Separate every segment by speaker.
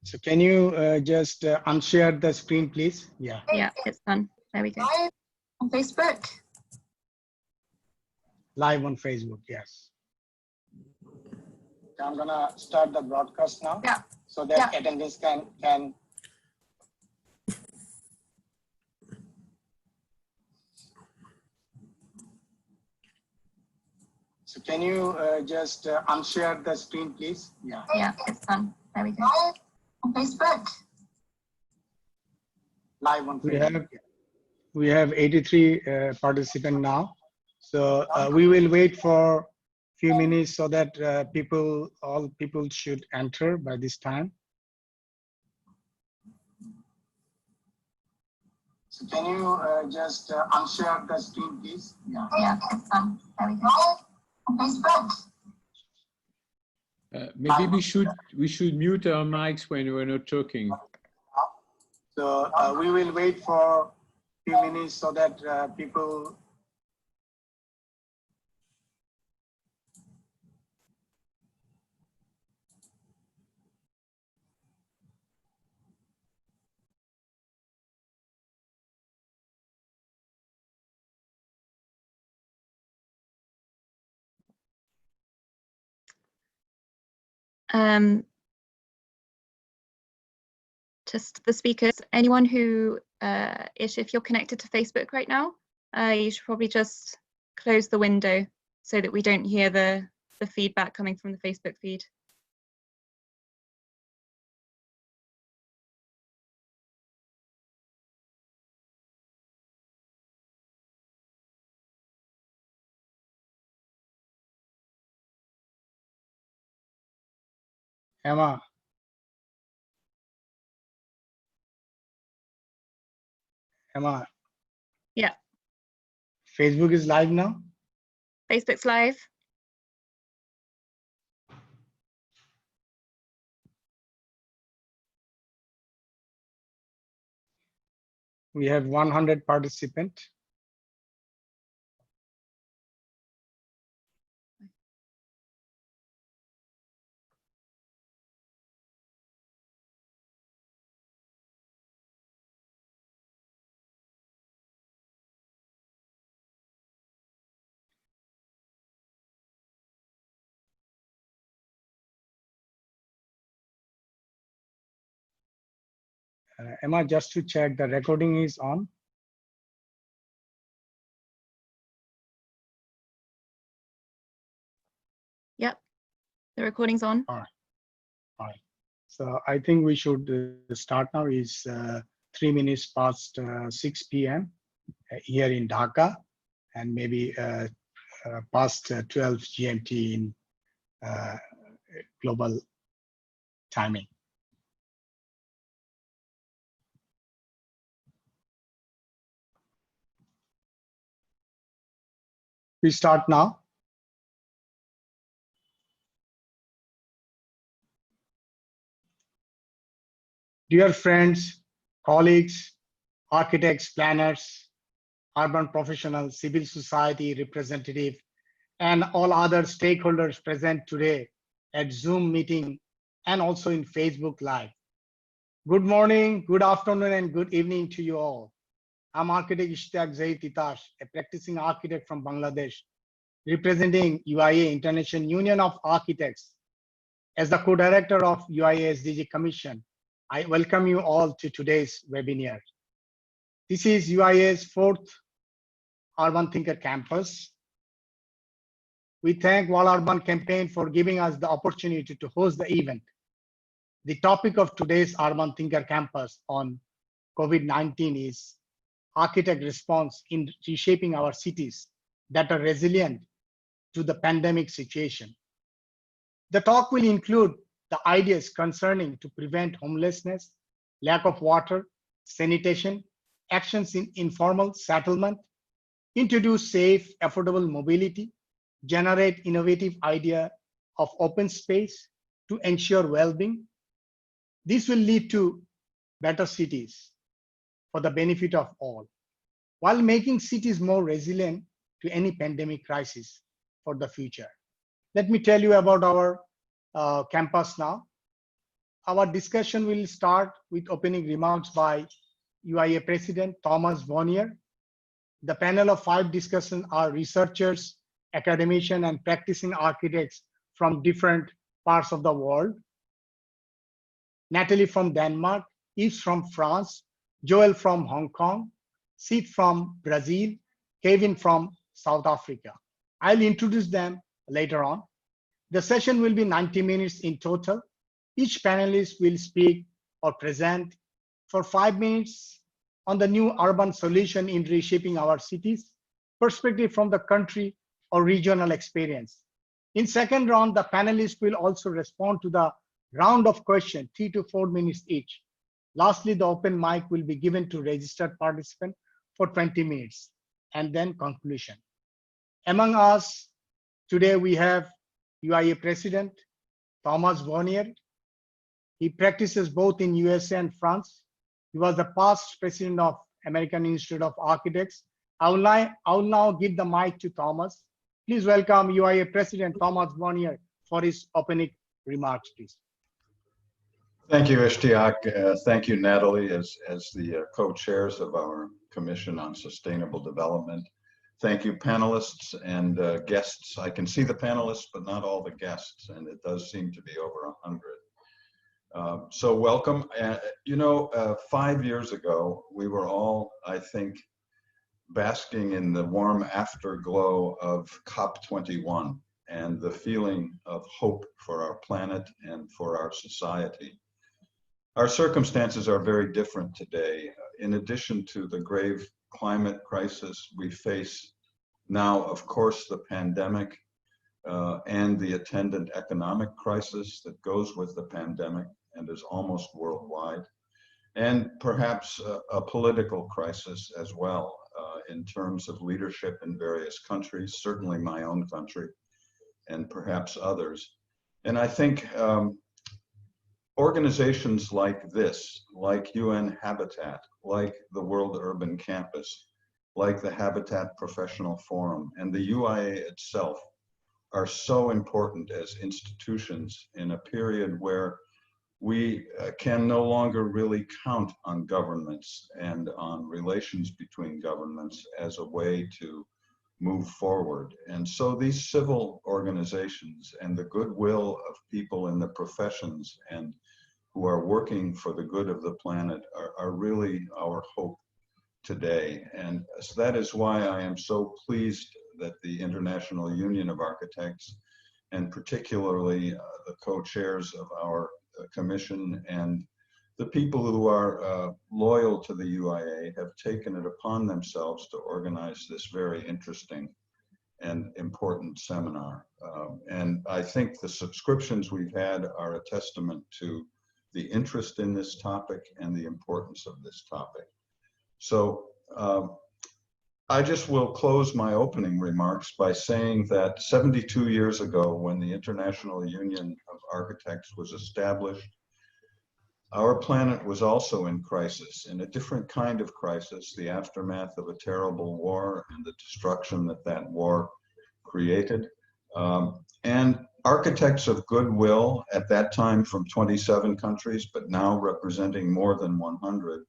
Speaker 1: So can you just unshare the screen, please? Yeah.
Speaker 2: Yeah, it's done. There we go.
Speaker 3: Live on Facebook.
Speaker 1: Live on Facebook, yes. I'm gonna start the broadcast now.
Speaker 3: Yeah.
Speaker 1: So that attendees can. So can you just unshare the screen, please? Yeah.
Speaker 2: Yeah, it's done. There we go.
Speaker 3: Live on Facebook.
Speaker 1: Live on Facebook. We have 83 participants now. So we will wait for a few minutes so that all people should enter by this time. So can you just unshare the screen, please? Yeah.
Speaker 2: Yeah, it's done. There we go.
Speaker 3: Live on Facebook.
Speaker 4: Maybe we should mute our mics when we're not talking.
Speaker 1: So we will wait for a few minutes so that people.
Speaker 2: Just the speakers, anyone who, if you're connected to Facebook right now, you should probably just close the window so that we don't hear the feedback coming from the Facebook feed.
Speaker 1: Emma. Emma.
Speaker 2: Yeah.
Speaker 1: Facebook is live now?
Speaker 2: Facebook's live.
Speaker 1: We have 100 participants. Emma, just to check, the recording is on.
Speaker 2: Yep, the recording's on.
Speaker 1: All right. So I think we should start now. It's 3 minutes past 6 p.m. Here in Dhaka, and maybe past 12 GMT in global timing. We start now. Dear friends, colleagues, architects, planners, urban professionals, civil society representatives, and all other stakeholders present today at Zoom meeting and also in Facebook Live. Good morning, good afternoon, and good evening to you all. I'm architect Ishtiaque Zahir Titas, a practicing architect from Bangladesh, representing UIA International Union of Architects. As the co-director of UIA SDG Commission, I welcome you all to today's webinar. This is UIA's 4th Urban Thinker Campus. We thank Wall Urban Campaign for giving us the opportunity to host the event. The topic of today's Urban Thinker Campus on COVID-19 is architect response in reshaping our cities that are resilient to the pandemic situation. The talk will include the ideas concerning to prevent homelessness, lack of water, sanitation, actions in informal settlement, introduce safe, affordable mobility, generate innovative idea of open space to ensure well-being. This will lead to better cities for the benefit of all, while making cities more resilient to any pandemic crisis for the future. Let me tell you about our campus now. Our discussion will start with opening remarks by UIA President Thomas Bonnier. The panel of 5 discussants are researchers, academicians, and practicing architects from different parts of the world. Natalie from Denmark, Yves from France, Joel from Hong Kong, Sid from Brazil, Kevin from South Africa. I'll introduce them later on. The session will be 90 minutes in total. Each panelist will speak or present for 5 minutes on the new urban solution in reshaping our cities, perspective from the country or regional experience. In second round, the panelists will also respond to the round of questions, 3 to 4 minutes each. Lastly, the open mic will be given to registered participants for 20 minutes, and then conclusion. Among us today, we have UIA President Thomas Bonnier. He practices both in USA and France. He was the past president of American Institute of Architects. I will now give the mic to Thomas. Please welcome UIA President Thomas Bonnier for his opening remarks, please.
Speaker 5: Thank you, Ishtiaque. Thank you, Natalie, as the co-chairs of our Commission on Sustainable Development. Thank you, panelists and guests. I can see the panelists, but not all the guests, and it does seem to be over 100. So welcome. 5 years ago, we were all, I think, basking in the warm afterglow of COP21 and the feeling of hope for our planet and for our society. Our circumstances are very different today. In addition to the grave climate crisis we face now, of course, the pandemic and the attendant economic crisis that goes with the pandemic and is almost worldwide, and perhaps a political crisis as well in terms of leadership in various countries, certainly my own country and perhaps others. And I think organizations like this, like UN Habitat, like the World Urban Campus, like the Habitat Professional Forum, and the UIA itself are so important as institutions in a period where we can no longer really count on governments and on relations between governments as a way to move forward. And so these civil organizations and the goodwill of people in the professions and who are working for the good of the planet are really our hope today. And so that is why I am so pleased that the International Union of Architects, and particularly the co-chairs of our Commission and the people who are loyal to the UIA, have taken it upon themselves to organize this very interesting and important seminar. And I think the subscriptions we've had are a testament to the interest in this topic and the importance of this topic. So I just will close my opening remarks by saying that 72 years ago, when the International Union of Architects was established, our planet was also in crisis, in a different kind of crisis, the aftermath of a terrible war and the destruction that that war created. And architects of goodwill at that time from 27 countries, but now representing more than 100,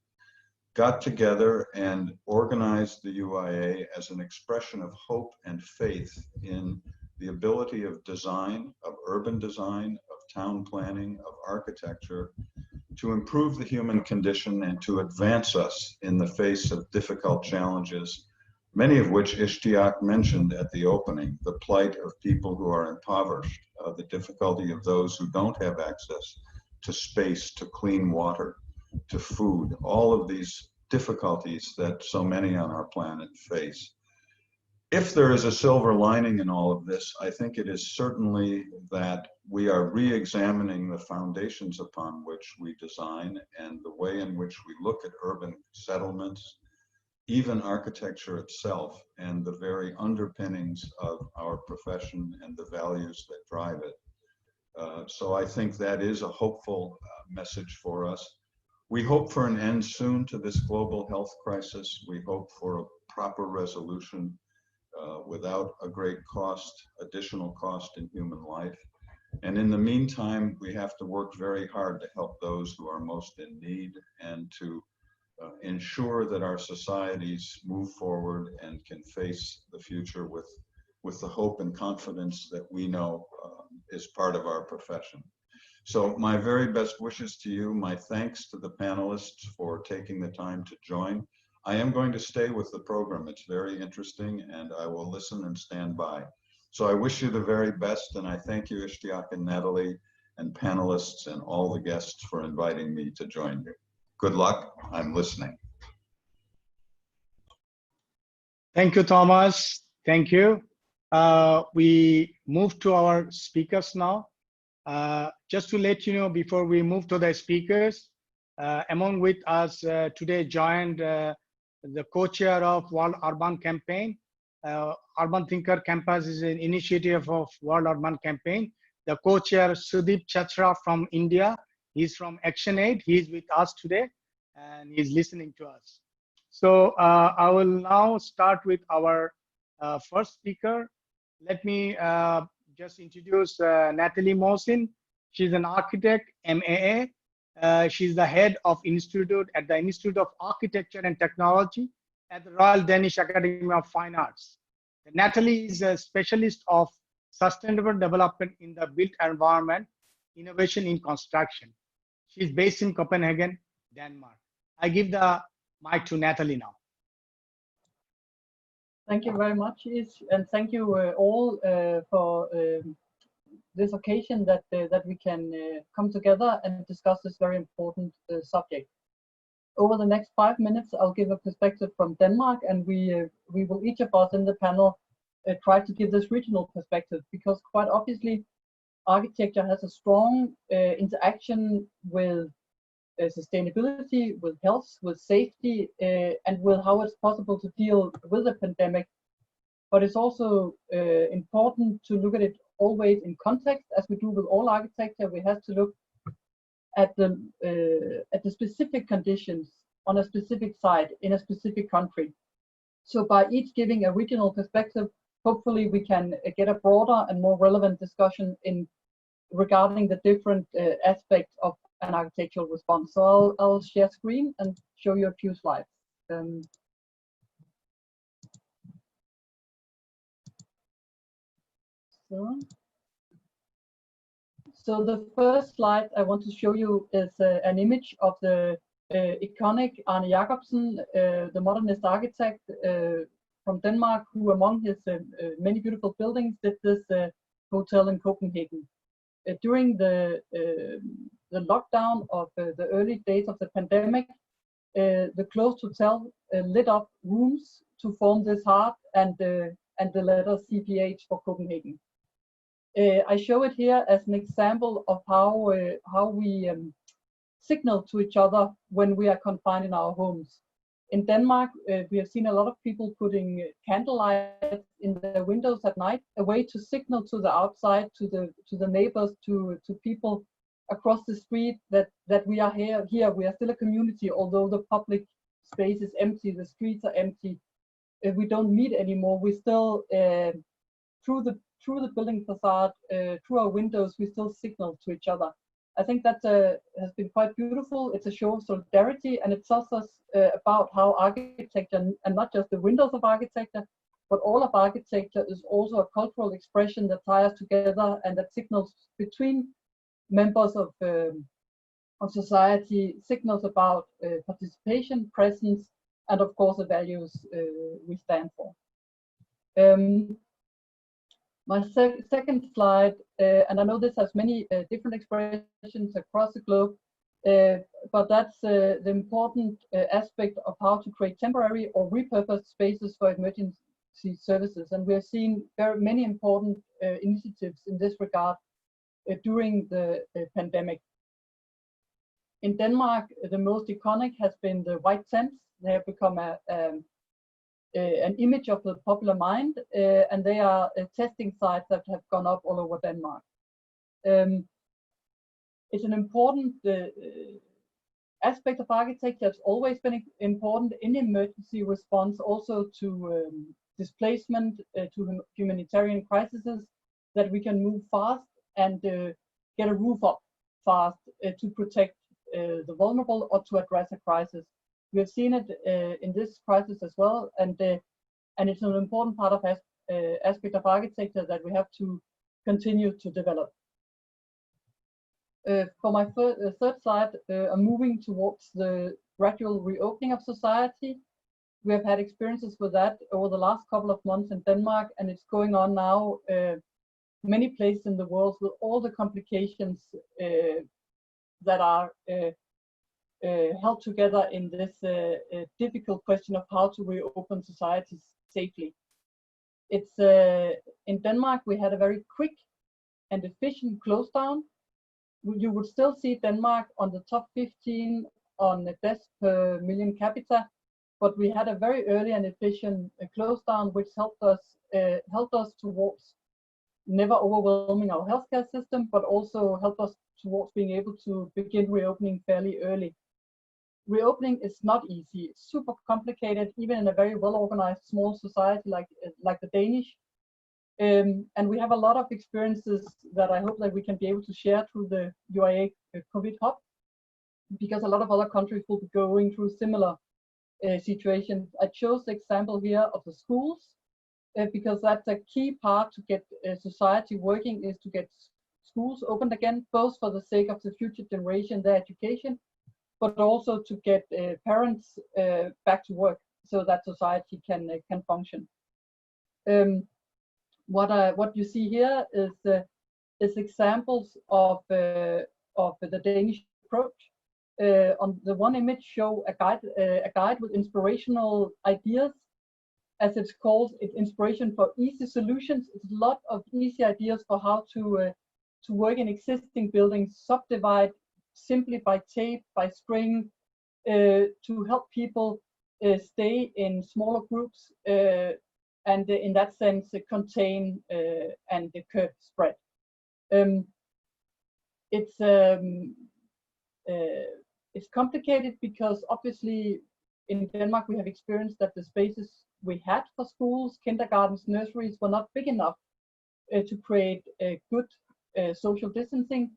Speaker 5: got together and organized the UIA as an expression of hope and faith in the ability of design, of urban design, of town planning, of architecture, to improve the human condition and to advance us in the face of difficult challenges, many of which Ishtiaque mentioned at the opening: the plight of people who are impoverished, the difficulty of those who don't have access to space, to clean water, to food, all of these difficulties that so many on our planet face. If there is a silver lining in all of this, I think it is certainly that we are re-examining the foundations upon which we design and the way in which we look at urban settlements, even architecture itself, and the very underpinnings of our profession and the values that drive it. So I think that is a hopeful message for us. We hope for an end soon to this global health crisis. We hope for a proper resolution without a great cost, additional cost in human life. And in the meantime, we have to work very hard to help those who are most in need and to ensure that our societies move forward and can face the future with the hope and confidence that we know is part of our profession. So my very best wishes to you, my thanks to the panelists for taking the time to join. I am going to stay with the program. It's very interesting and I will listen and stand by. So I wish you the very best and I thank you, Ishtiaque and Natalie and panelists and all the guests for inviting me to join you. Good luck, I'm listening.
Speaker 1: Thank you, Thomas. Thank you. We move to our speakers now. Just to let you know, before we move to the speakers, among with us today joined the co-chair of World Urban Campaign. Urban Thinker Campus is an initiative of World Urban Campaign. The co-chair Sudeep Chachra from India. He's from ActionAid. He's with us today and he's listening to us. So I will now start with our first speaker. Let me just introduce Natalie Mossin. She's an architect, MAA. She's the head of Institute at the Institute of Architecture and Technology at the Royal Danish Academy of Fine Arts. Natalie is a specialist of sustainable development in the built environment, innovation in construction. She's based in Copenhagen, Denmark. I give the mic to Natalie now.
Speaker 6: Thank you very much, Yves, and thank you all for this occasion that we can come together and discuss this very important subject. Over the next 5 minutes, I'll give a perspective from Denmark, and we will each of us in the panel try to give this regional perspective, because quite obviously, architecture has a strong interaction with sustainability, with health, with safety, and with how it's possible to deal with the pandemic. But it's also important to look at it always in context, as we do with all architecture. We have to look at the specific conditions on a specific site in a specific country. So by each giving a regional perspective, hopefully we can get a broader and more relevant discussion regarding the different aspects of an architectural response. So I'll share screen and show you a few slides. So the first slide I want to show you is an image of the iconic Arne Jacobsen, the modernist architect from Denmark, who among his many beautiful buildings did this hotel in Copenhagen. During the lockdown of the early days of the pandemic, the closed hotel lit up rooms to form this heart and the letter CPH for Copenhagen. I show it here as an example of how we signal to each other when we are confined in our homes. In Denmark, we have seen a lot of people putting candlelight in their windows at night, a way to signal to the outside, to the neighbors, to people across the street that we are here. We are still a community, although the public space is empty, the streets are empty. We don't meet anymore. We still through the building facade, through our windows, we still signal to each other. I think that has been quite beautiful. It's a show of solidarity, and it tells us about how architecture, and not just the windows of architecture, but all of architecture is also a cultural expression that ties us together and that signals between members of society, signals about participation, presence, and of course the values we stand for. My second slide, and I know this has many different expressions across the globe, but that's the important aspect of how to create temporary or repurposed spaces for emergency services. And we have seen very many important initiatives in this regard during the pandemic. In Denmark, the most iconic has been the white tents. They have become an image of the popular mind, and they are testing sites that have gone up all over Denmark. It's an important aspect of architecture. It's always been important in emergency response, also to displacement, to humanitarian crises, that we can move fast and get a roof up fast to protect the vulnerable or to address a crisis. We have seen it in this crisis as well, and it's an important part of aspect of architecture that we have to continue to develop. For my third slide, I'm moving towards the gradual reopening of society. We have had experiences with that over the last couple of months in Denmark, and it's going on now many places in the world with all the complications that are held together in this difficult question of how to reopen societies safely. It's in Denmark we had a very quick and efficient close down. You would still see Denmark on the top 15 on the deaths per million capita, but we had a very early and efficient close down, which helped us towards never overwhelming our healthcare system, but also helped us towards being able to begin reopening fairly early. Reopening is not easy. It's super complicated, even in a very well-organized small society like the Danish. And we have a lot of experiences that I hope that we can be able to share through the UIA COVID Hub, because a lot of other countries will be going through similar situations. I chose the example here of the schools, because that's a key part to get society working, is to get schools opened again, both for the sake of the future generation, their education, but also to get parents back to work so that society can function. What you see here is examples of the Danish approach. On the one image, show a guide with inspirational ideas, as it's called. It's inspiration for easy solutions. It's a lot of easy ideas for how to work in existing buildings, subdivide simply by tape, by string, to help people stay in smaller groups, and in that sense contain and curb spread. It's complicated because obviously in Denmark we have experienced that the spaces we had for schools, kindergartens, nurseries were not big enough to create a good social distancing,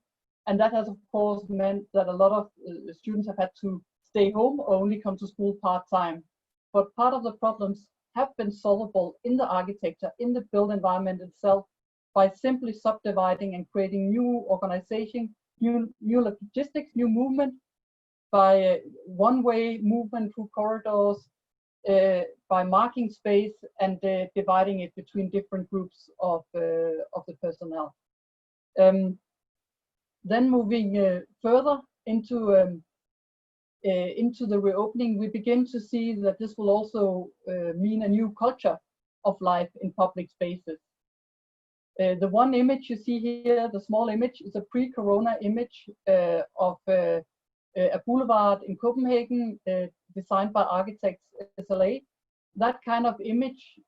Speaker 6: and that has of course meant that a lot of students have had to stay home or only come to school part-time. But part of the problems have been solvable in the architecture, in the built environment itself, by simply subdividing and creating new organization, new logistics, new movement, by one-way movement through corridors, by marking space and dividing it between different groups of the personnel. Then moving further into the reopening, we begin to see that this will also mean a new culture of life in public spaces. The one image you see here, the small image, is a pre-corona image of a boulevard in Copenhagen, designed by architects SLA. That kind of image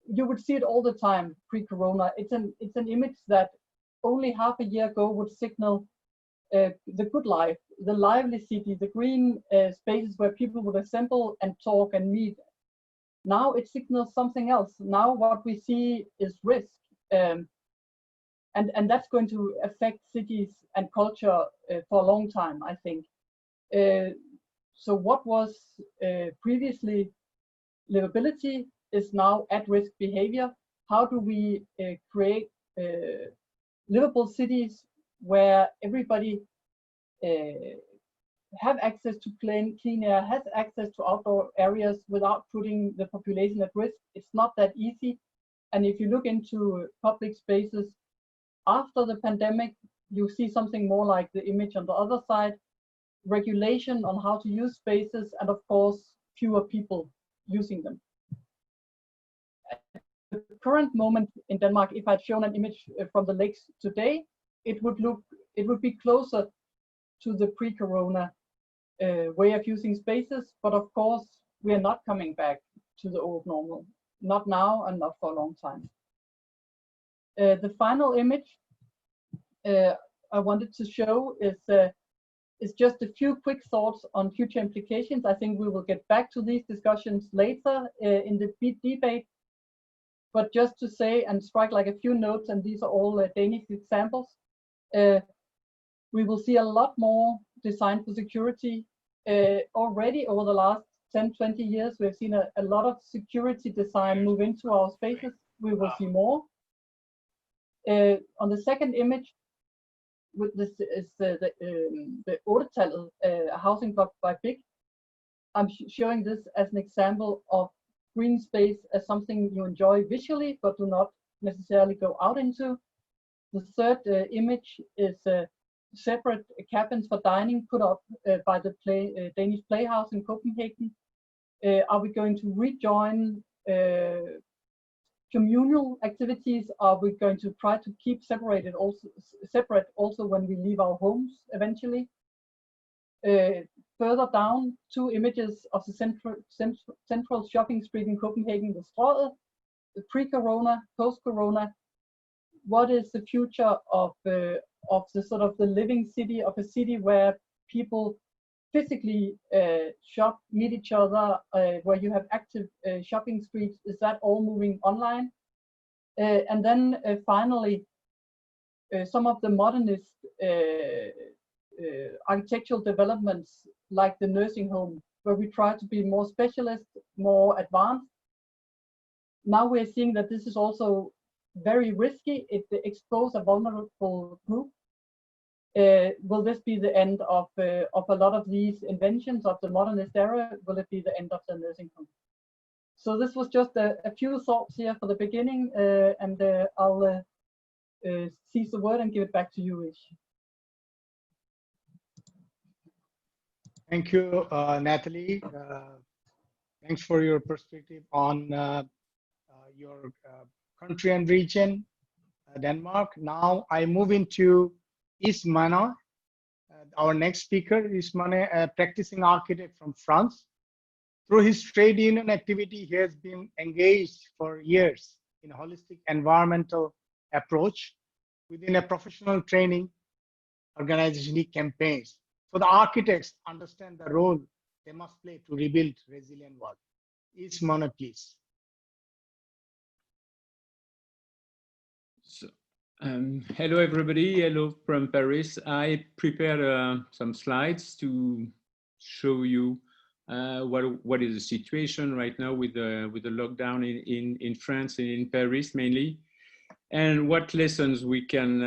Speaker 6: you would see it all the time pre-corona. It's an image that only half a year ago would signal the good life, the lively city, the green spaces where people would assemble and talk and meet. Now it signals something else. Now what we see is risk, and that's going to affect cities and culture for a long time, I think. So what was previously livability is now at-risk behavior. How do we create livable cities where everybody have access to clean air, has access to outdoor areas without putting the population at risk? It's not that easy. And if you look into public spaces after the pandemic, you see something more like the image on the other side: regulation on how to use spaces, and of course fewer people using them. At the current moment in Denmark, if I'd shown an image from the lakes today, it would be closer to the pre-corona way of using spaces, but of course we are not coming back to the old normal, not now and not for a long time. The final image I wanted to show is just a few quick thoughts on future implications. I think we will get back to these discussions later in the debate, But just to say and strike like a few notes, and these are all Danish examples, we will see a lot more design for security. Already over the last 10, 20 years, we've seen a lot of security design move into our spaces. We will see more. On the second image, with this is the Untitled housing block by Big. I'm showing this as an example of green space as something you enjoy visually, but do not necessarily go out into. The third image is separate cabins for dining put up by the Danish Playhouse in Copenhagen. Are we going to rejoin communal activities? Are we going to try to keep separate also when we leave our homes eventually? Further down, two images of the central shopping street in Copenhagen, the Strøget, the pre-corona, post-corona. What is the future of the sort of the living city, of a city where people physically shop, meet each other, where you have active shopping streets? Is that all moving online? And then finally, some of the modernist architectural developments like the nursing home, where we try to be more specialist, more advanced. Now we're seeing that this is also very risky. It exposes a vulnerable group. Will this be the end of a lot of these inventions of the modernist era? Will it be the end of the nursing home? So this was just a few thoughts here for the beginning, and I'll seize the word and give it back to you, Yves.
Speaker 1: Thank you, Natalie. Thanks for your perspective on your country and region, Denmark. Now I move into Yves Monnot. Our next speaker is Monnot, a practicing architect from France. Through his trade union activity, he has been engaged for years in a holistic environmental approach within a professional training organization campaigns. So the architects understand the role they must play to rebuild resilient world. Yves Monnot, please.
Speaker 4: So, hello everybody, hello from Paris. I prepared some slides to show you what is the situation right now with the lockdown in France and in Paris mainly, and what lessons we can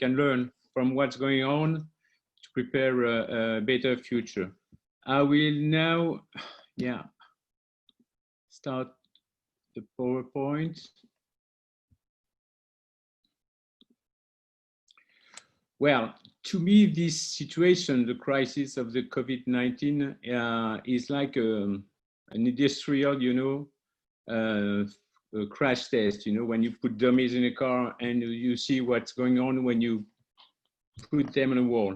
Speaker 4: learn from what's going on to prepare a better future. I will now, start the PowerPoint. Well, to me, this situation, the crisis of the COVID-19, is like an industrial, a crash test. When you put dummies in a car and you see what's going on when you put them on a wall.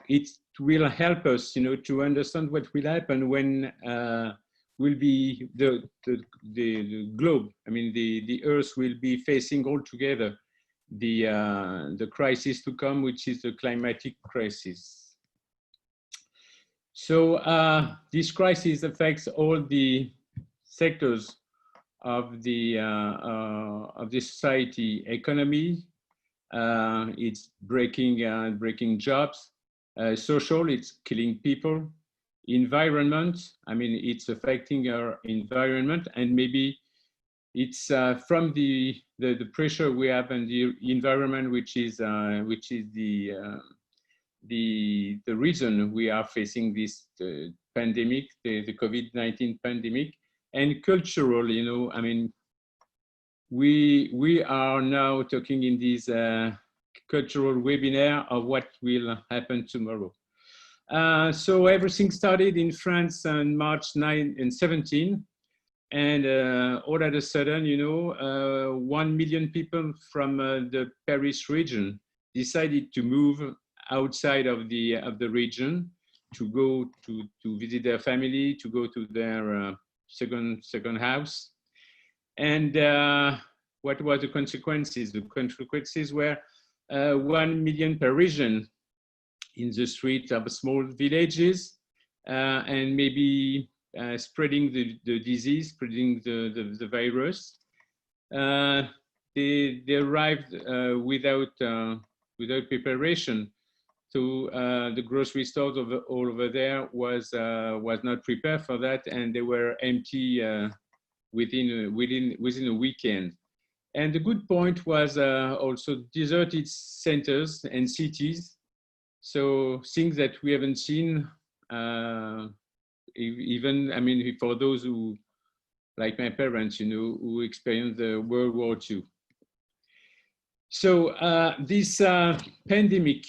Speaker 4: It will help us, to understand what will happen when will be the globe. I mean, the Earth will be facing all together the crisis to come, which is the climatic crisis. So this crisis affects all the sectors of the society, economy. It's breaking jobs. Social, it's killing people. Environment, I mean, it's affecting our environment, and maybe it's from the pressure we have in the environment, which is the reason we are facing this pandemic, the COVID-19 pandemic. And cultural, I mean, we are now talking in this cultural webinar of what will happen tomorrow. So everything started in France on March 9 and 17. And all of a sudden, 1 million people from the Paris region decided to move outside of the region to go to visit their family, to go to their second house. And what were the consequences? The consequences were 1 million Parisians in the streets of small villages, and maybe spreading the disease, spreading the virus. They arrived without preparation. So the grocery stores all over there was not prepared for that, and they were empty within a weekend. And the good point was also deserted centers and cities. So things that we haven't seen, even, I mean, for those who, like my parents, you know, who experienced the World War II. So this pandemic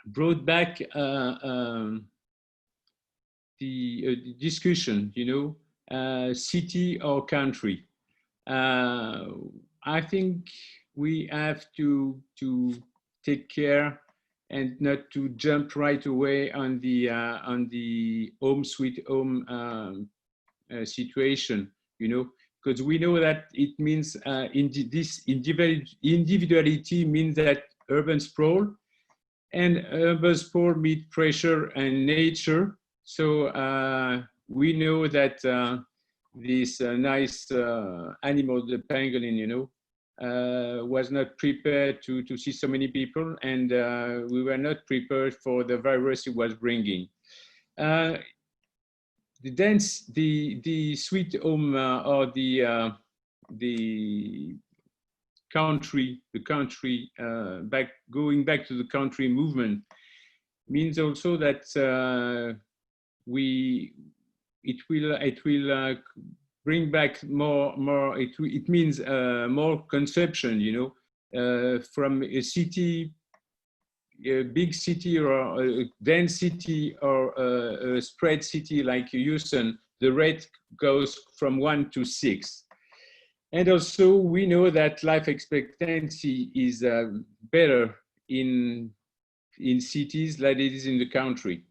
Speaker 4: brought back the discussion, you know, city or country. I think we have to take care and not to jump right away on the home sweet home situation, you know, because we know that it means this individuality means that urban sprawl, and urban sprawl meet pressure and nature. So we know that this nice animal, the pangolin, you know, was not prepared to see so many people, and we were not prepared for the virus it was bringing. The sweet home or the country, going back to the country movement means also that it will bring back more. It means more consumption, you know, from a city, a big city or a dense city or a spread city like Houston. The rate goes from 1 to 6. And also we know that life expectancy is better in cities than it is in the country.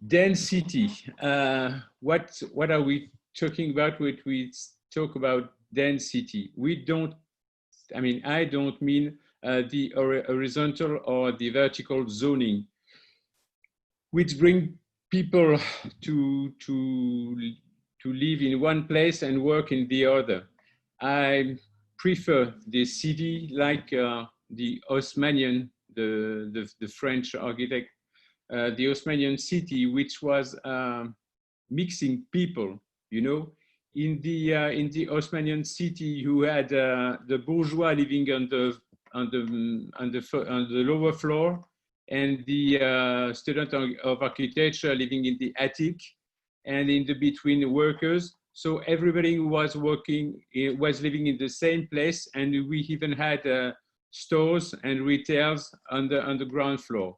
Speaker 4: Density, what are we talking about when we talk about density? I don't mean the horizontal or the vertical zoning, which bring people to live in one place and work in the other. I prefer the city like the Haussmannian, the French architect, the Haussmannian city, which was mixing people, you know. In the Haussmannian city, you had the bourgeois living on the lower floor, and the student of architecture living in the attic, and in the between workers. So everybody who was working was living in the same place, and we even had stores and retails on the ground floor.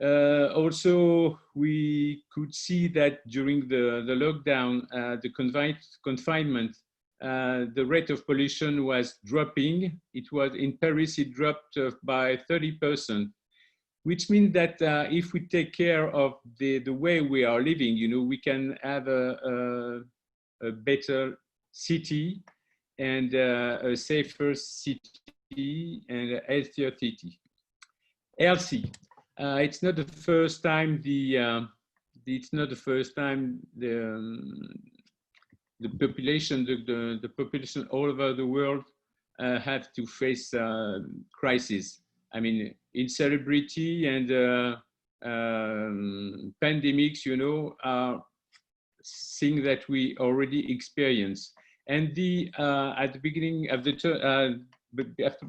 Speaker 4: Also, we could see that during the lockdown, the confinement, the rate of pollution was dropping. It was in Paris, it dropped by 30%, which means that if we take care of the way we are living, you know, we can have a better city and a safer city and a healthier city. Healthy. It's not the first time the population, the population all over the world have to face crisis. I mean, in celebrity and pandemics, you know, are things that we already experience. And at the beginning of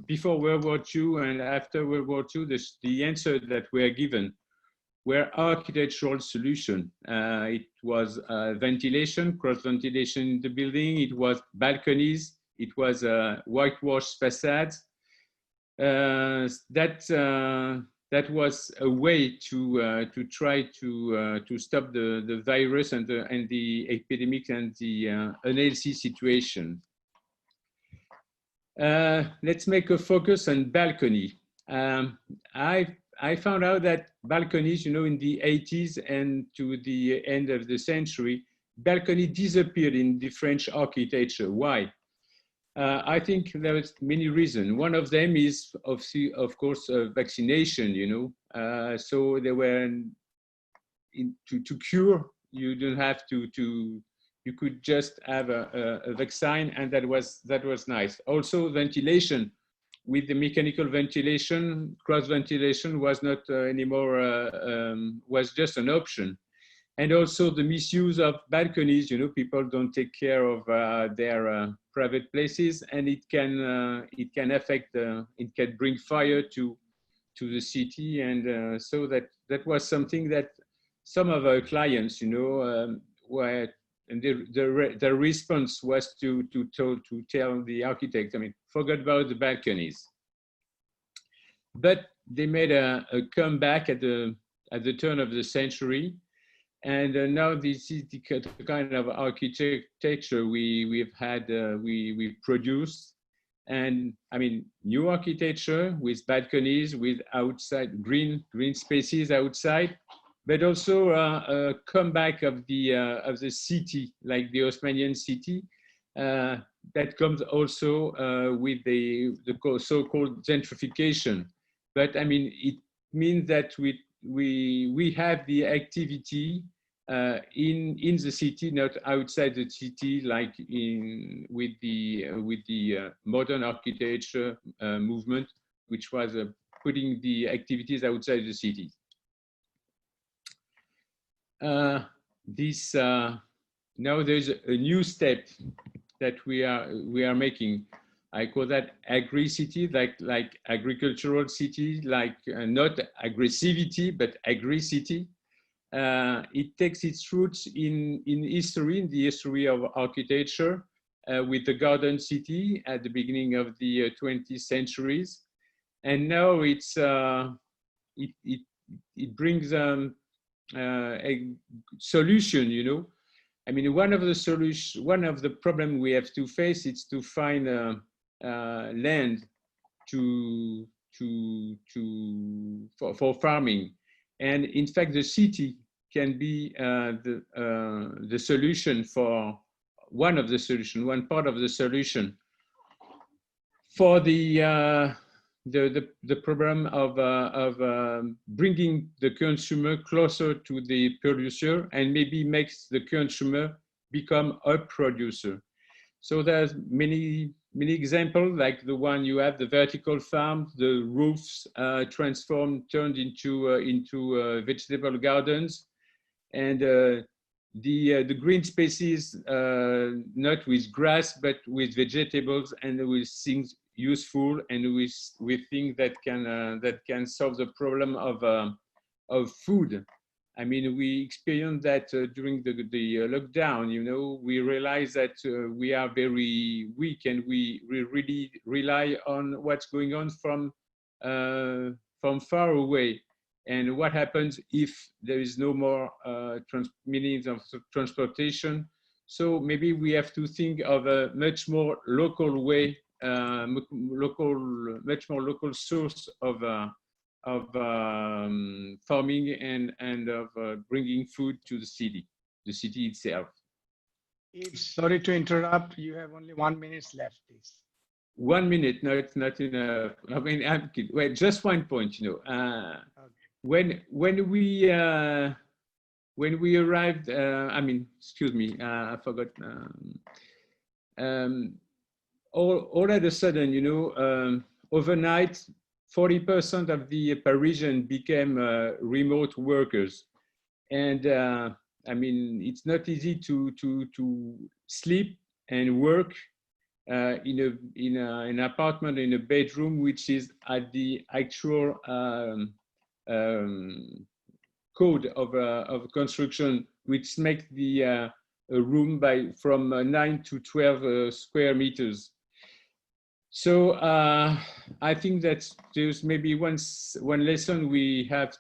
Speaker 4: before World War II and after World War II, the answer that were given were architectural solutions. It was ventilation, cross ventilation in the building. It was balconies. It was whitewashed facades. That was a way to try to stop the virus and the epidemic and the unhealthy situation. Let's make a focus on balcony. I found out that balconies, you know, in the 80s and to the end of the century, balcony disappeared in the French architecture. Why? I think there was many reasons. One of them is, of course, vaccination, you know. So there were to cure, you don't have to you could just have a vaccine, and that was nice. Also, ventilation. With the mechanical ventilation, cross ventilation was not anymore, was just an option. And also the misuse of balconies, you know, people don't take care of their private places, and it can affect, it can bring fire to the city. And so that was something that some of our clients, you know, were, and the response was to tell the architect, I mean, forget about the balconies. But they made a comeback at the turn of the century, and now this is the kind of architecture we've produced. And I mean, new architecture with balconies, with outside green spaces outside, but also a comeback of the city, like the Osmanian city, that comes also with the so-called gentrification. But I mean, it means that we have the activity in the city, not outside the city, like with the modern architecture movement, which was putting the activities outside the city. Now there's a new step that we are making. I call that agri-city, like agricultural city, like not aggressivity, but agri-city. It takes its roots in history, in the history of architecture, with the garden city at the beginning of the 20th centuries. And now it brings a solution, you know. I mean, one of the problem we have to face is to find land for farming, and in fact, the city can be the solution for one part of the solution for the problem of bringing the consumer closer to the producer, and maybe makes the consumer become a producer. So there's many examples, like the one you have, the vertical farm, the roofs turned into vegetable gardens, and the green spaces, not with grass but with vegetables and with things useful, and with things that can solve the problem of food. I mean, we experienced that during the lockdown. You know, we realized that we are very weak, and we really rely on what's going on from far away. And what happens if there is no more means of transportation? So maybe we have to think of a much more local way, much more local source of farming and of bringing food to the city itself.
Speaker 1: Yves, sorry to interrupt. You have only 1 minute left, please.
Speaker 4: 1 minute? No, it's not enough. I mean, I'm kidding. Wait, just one point. You know, okay. When we arrived, I mean, excuse me, I forgot. All of a sudden, you know, overnight, 40% of the Parisians became remote workers. And I mean, it's not easy to sleep and work in an apartment, in a bedroom, which is at the actual code of construction, which makes the a room from 9 to 12 square meters. So I think that there's maybe one lesson we can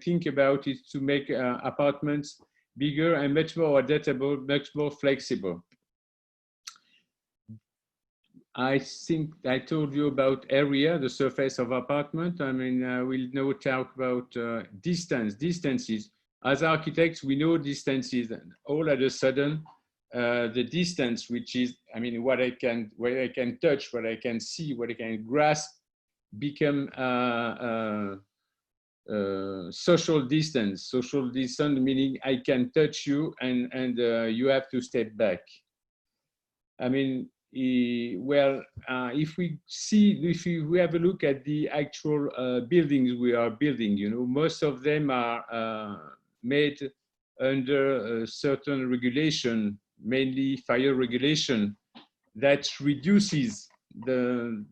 Speaker 4: think about is to make apartments bigger and much more adaptable, much more flexible. I think I told you about area, the surface of apartment. I mean, we'll now talk about distances. As architects, we know distances, and all of a sudden, the distance, which is, I mean, what I can touch, what I can see, what I can grasp, become a social distance. Social distance meaning I can touch you and you have to step back. I mean, if we have a look at the actual buildings we are building, you know, most of them are made under a certain regulation, mainly fire regulation, that reduces the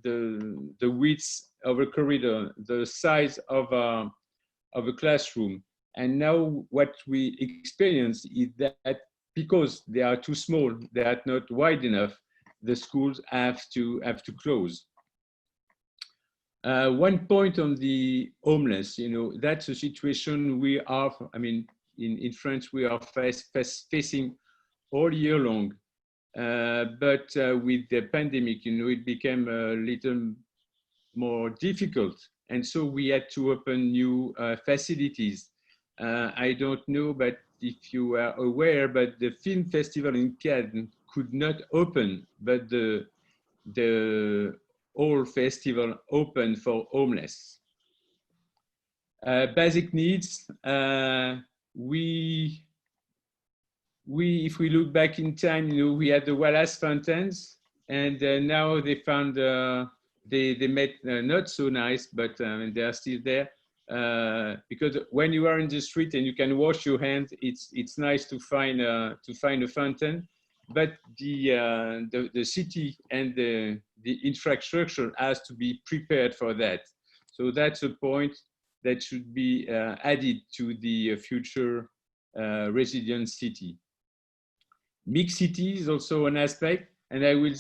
Speaker 4: width of a corridor, the size of a classroom. And now what we experience is that because they are too small, they are not wide enough, the schools have to close. One point on the homeless, you know, that's a situation we are, I mean, in France, we are facing all year long. But with the pandemic, you know, it became a little more difficult. And so we had to open new facilities. I don't know, but if you are aware, but the film festival in Cannes could not open, but the whole festival opened for homeless. Basic needs, if we look back in time, you know, we had the Wallace fountains, and now they found they made not so nice, but they are still there. Because when you are in the street and you can wash your hands, it's nice to find a fountain, but the city and the infrastructure has to be prepared for that. So that's a point that should be added to the future resilient city. Mixed city is also an aspect, and I will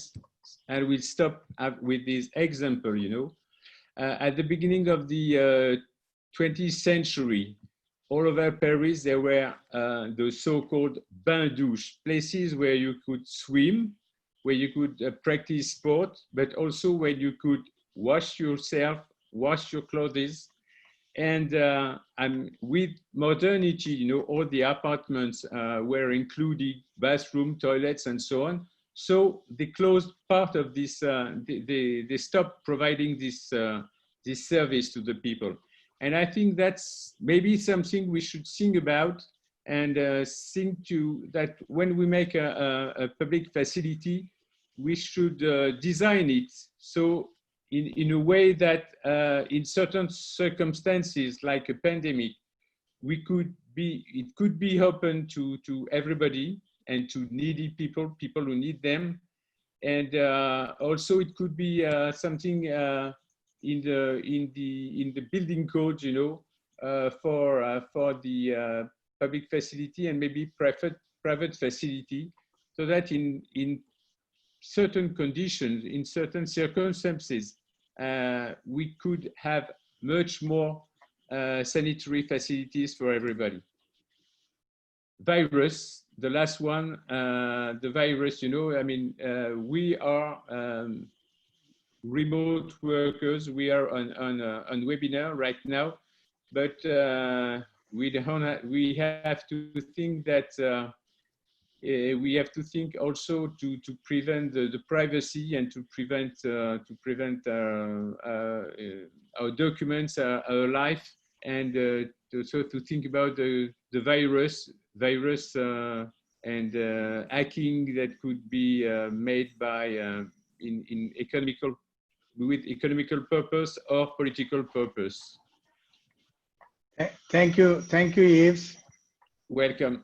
Speaker 4: stop with this example. You know, at the beginning of the 20th century, all over Paris, there were the so-called bains-douches, places where you could swim, where you could practice sport, but also where you could wash yourself, wash your clothes. And with modernity, you know, all the apartments were including bathroom, toilets, and so on. So they closed part of this, they stopped providing this, this service to the people. And I think that's maybe something we should think about and think to that when we make a public facility, we should design it so in a way that in certain circumstances, like a pandemic, it could be open to everybody and to needy people who need them. And also it could be something in the building code, you know, for the public facility and maybe private facility, so that in certain conditions, in certain circumstances, we could have much more sanitary facilities for everybody. Virus, the last one, the virus, you know, I mean, we are remote workers. We are on webinar right now, but we have to think that we have to think also to prevent the privacy and to prevent our documents, our life, and so to think about the virus and hacking that could be made by in with economical purpose or political purpose.
Speaker 1: Thank you, Yves.
Speaker 4: Welcome.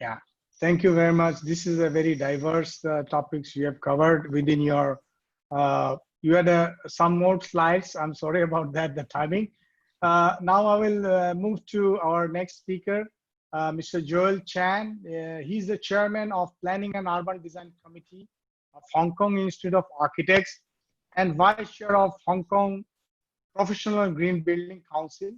Speaker 1: Yeah. Thank you very much. This is a very diverse topics you have covered within your, you had some more slides. I'm sorry about that, the timing. Now I will move to our next speaker, Mr. Joel Chan. He's the chairman of Planning and Urban Design Committee of Hong Kong Institute of Architects and vice chair of Hong Kong Professional Green Building Council.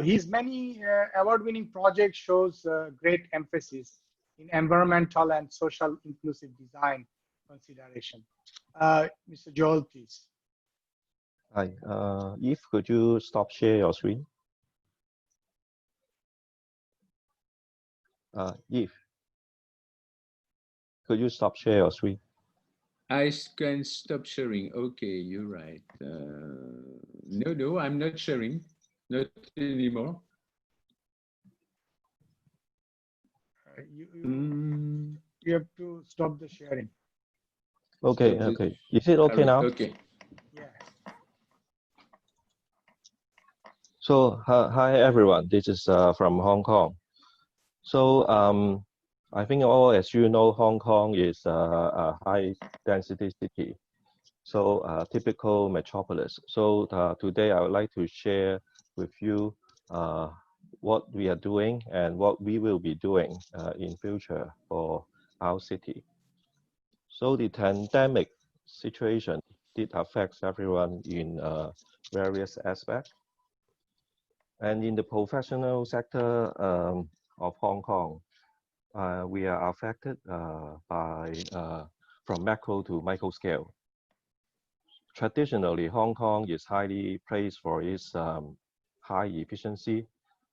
Speaker 1: His many award-winning projects shows great emphasis in environmental and social inclusive design consideration. Mr. Joel, please.
Speaker 7: Hi, Yves, could you stop share your screen? Yves, could you stop share your screen?
Speaker 4: I can stop sharing. Okay, you're right. No, I'm not sharing. Not anymore.
Speaker 1: You have to stop the sharing.
Speaker 7: Okay,
Speaker 4: Stop
Speaker 7: okay. Is it okay now?
Speaker 4: Okay.
Speaker 1: Yeah.
Speaker 7: So, hi everyone. This is from Hong Kong. So, I think all, as you know, Hong Kong is a high-density city. So, typical metropolis. So, today I would like to share with you what we are doing and what we will be doing in future for our city. So, the pandemic situation did affect everyone in various aspects. And in the professional sector of Hong Kong, we are affected by from macro to micro scale. Traditionally, Hong Kong is highly praised for its high efficiency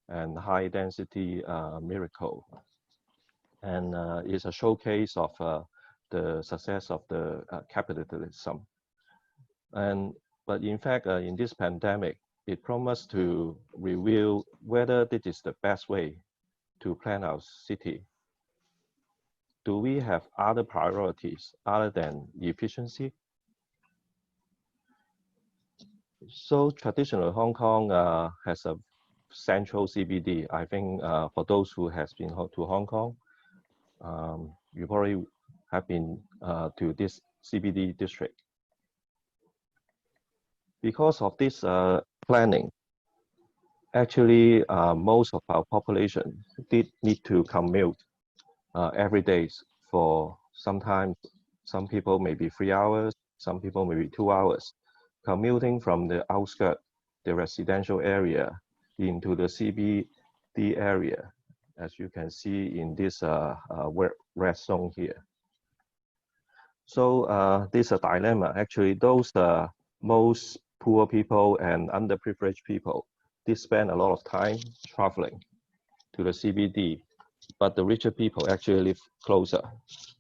Speaker 7: and high density miracle, and is a showcase of the success of the capitalism. But in fact, in this pandemic, it promised to reveal whether this is the best way to plan our city. Do we have other priorities other than efficiency? So traditionally, Hong Kong has a central CBD. I think for those who has been to Hong Kong, you probably have been to this CBD district. Because of this planning, actually most of our population did need to commute every day for sometimes some people maybe 3 hours, some people maybe 2 hours, commuting from the outskirts, the residential area, into the CBD area, as you can see in this red zone here. So this is a dilemma. Actually, those most poor people and underprivileged people, they spend a lot of time traveling to the CBD, but the richer people actually live closer.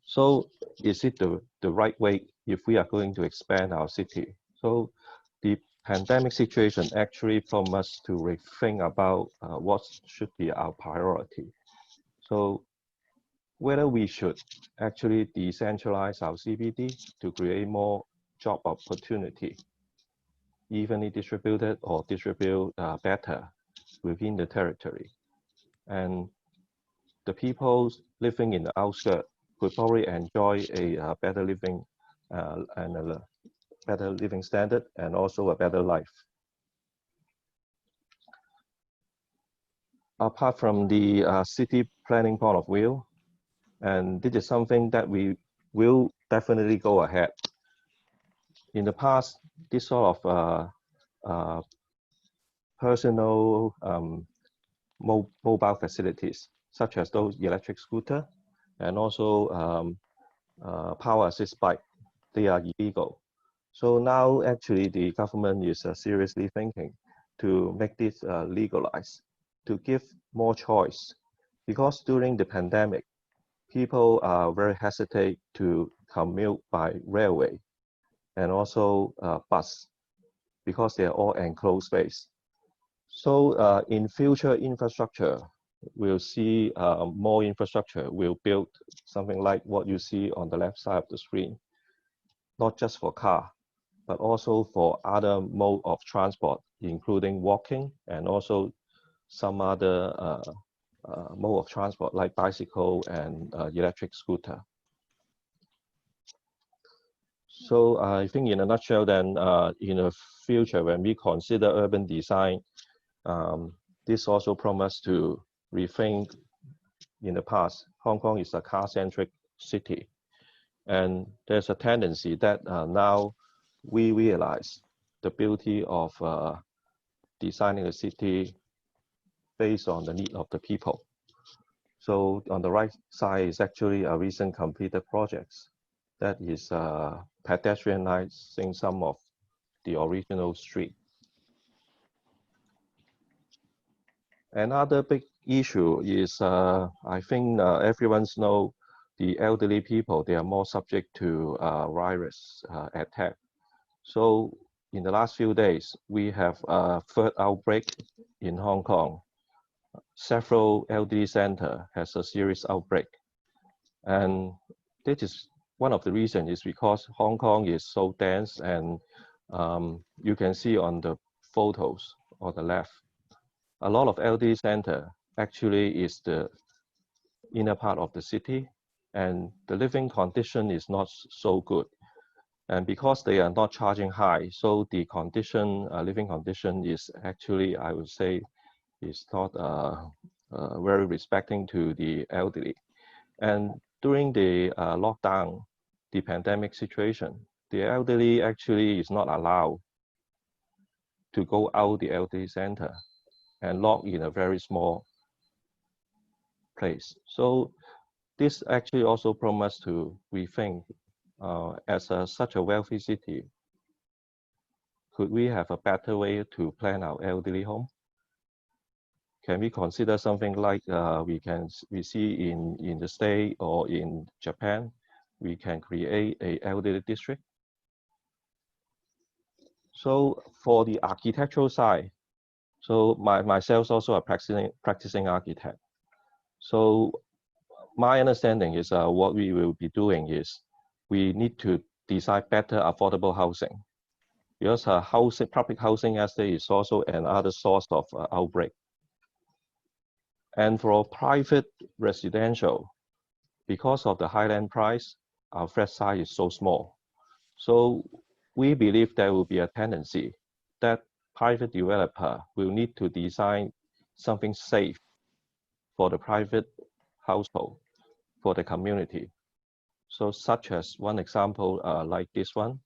Speaker 7: So is it the right way if we are going to expand our city? So the pandemic situation actually prompts us to rethink about what should be our priority. So whether we should actually decentralize our CBD to create more job opportunity, evenly distributed or distribute better within the territory. And the people living in the outskirts could probably enjoy a better living and a better living standard and also a better life. Apart from the city planning point of view, and this is something that we will definitely go ahead. In the past, this sort of personal mobile facilities, such as those electric scooter and also power assist bike, they are illegal. So now actually the government is seriously thinking to make this legalized, to give more choice, because during the pandemic, people are very hesitant to commute by railway and also bus, because they are all enclosed space. So in future infrastructure, we'll see more infrastructure will build something like what you see on the left side of the screen, not just for car, but also for other mode of transport, including walking and also some other mode of transport like bicycle and electric scooter. So I think in a nutshell then, in the future when we consider urban design, this also promised to rethink. In the past, Hong Kong is a car-centric city, and there's a tendency that now we realize the beauty of designing a city based on the need of the people. So on the right side is actually a recent completed projects that is pedestrianizing some of the original street. Another big issue is, I think everyone's know the elderly people, they are more subject to virus attack. So in the last few days, we have a third outbreak in Hong Kong. Several elderly centers has a serious outbreak. And this is one of the reasons is because Hong Kong is so dense, and you can see on the photos on the left, a lot of elderly center actually is the inner part of the city, and the living condition is not so good. And because they are not charging high, so the condition, living condition is actually, I would say, is not very respecting to the elderly. And during the lockdown, the pandemic situation, the elderly actually is not allowed to go out the elderly center and lock in a very small place. So this actually also promised to rethink, as such a wealthy city, could we have a better way to plan our elderly home? Can we consider something like we see in the States or in Japan? We can create a elderly district. So for the architectural side, so myself also a practicing architect. So my understanding is what we will be doing is we need to design better affordable housing, because public housing estate is also another source of outbreak. And for private residential, because of the high land price, our flat size is so small. So we believe there will be a tendency that private developer will need to design something safe for the private household, for the community. So such as one example like this one,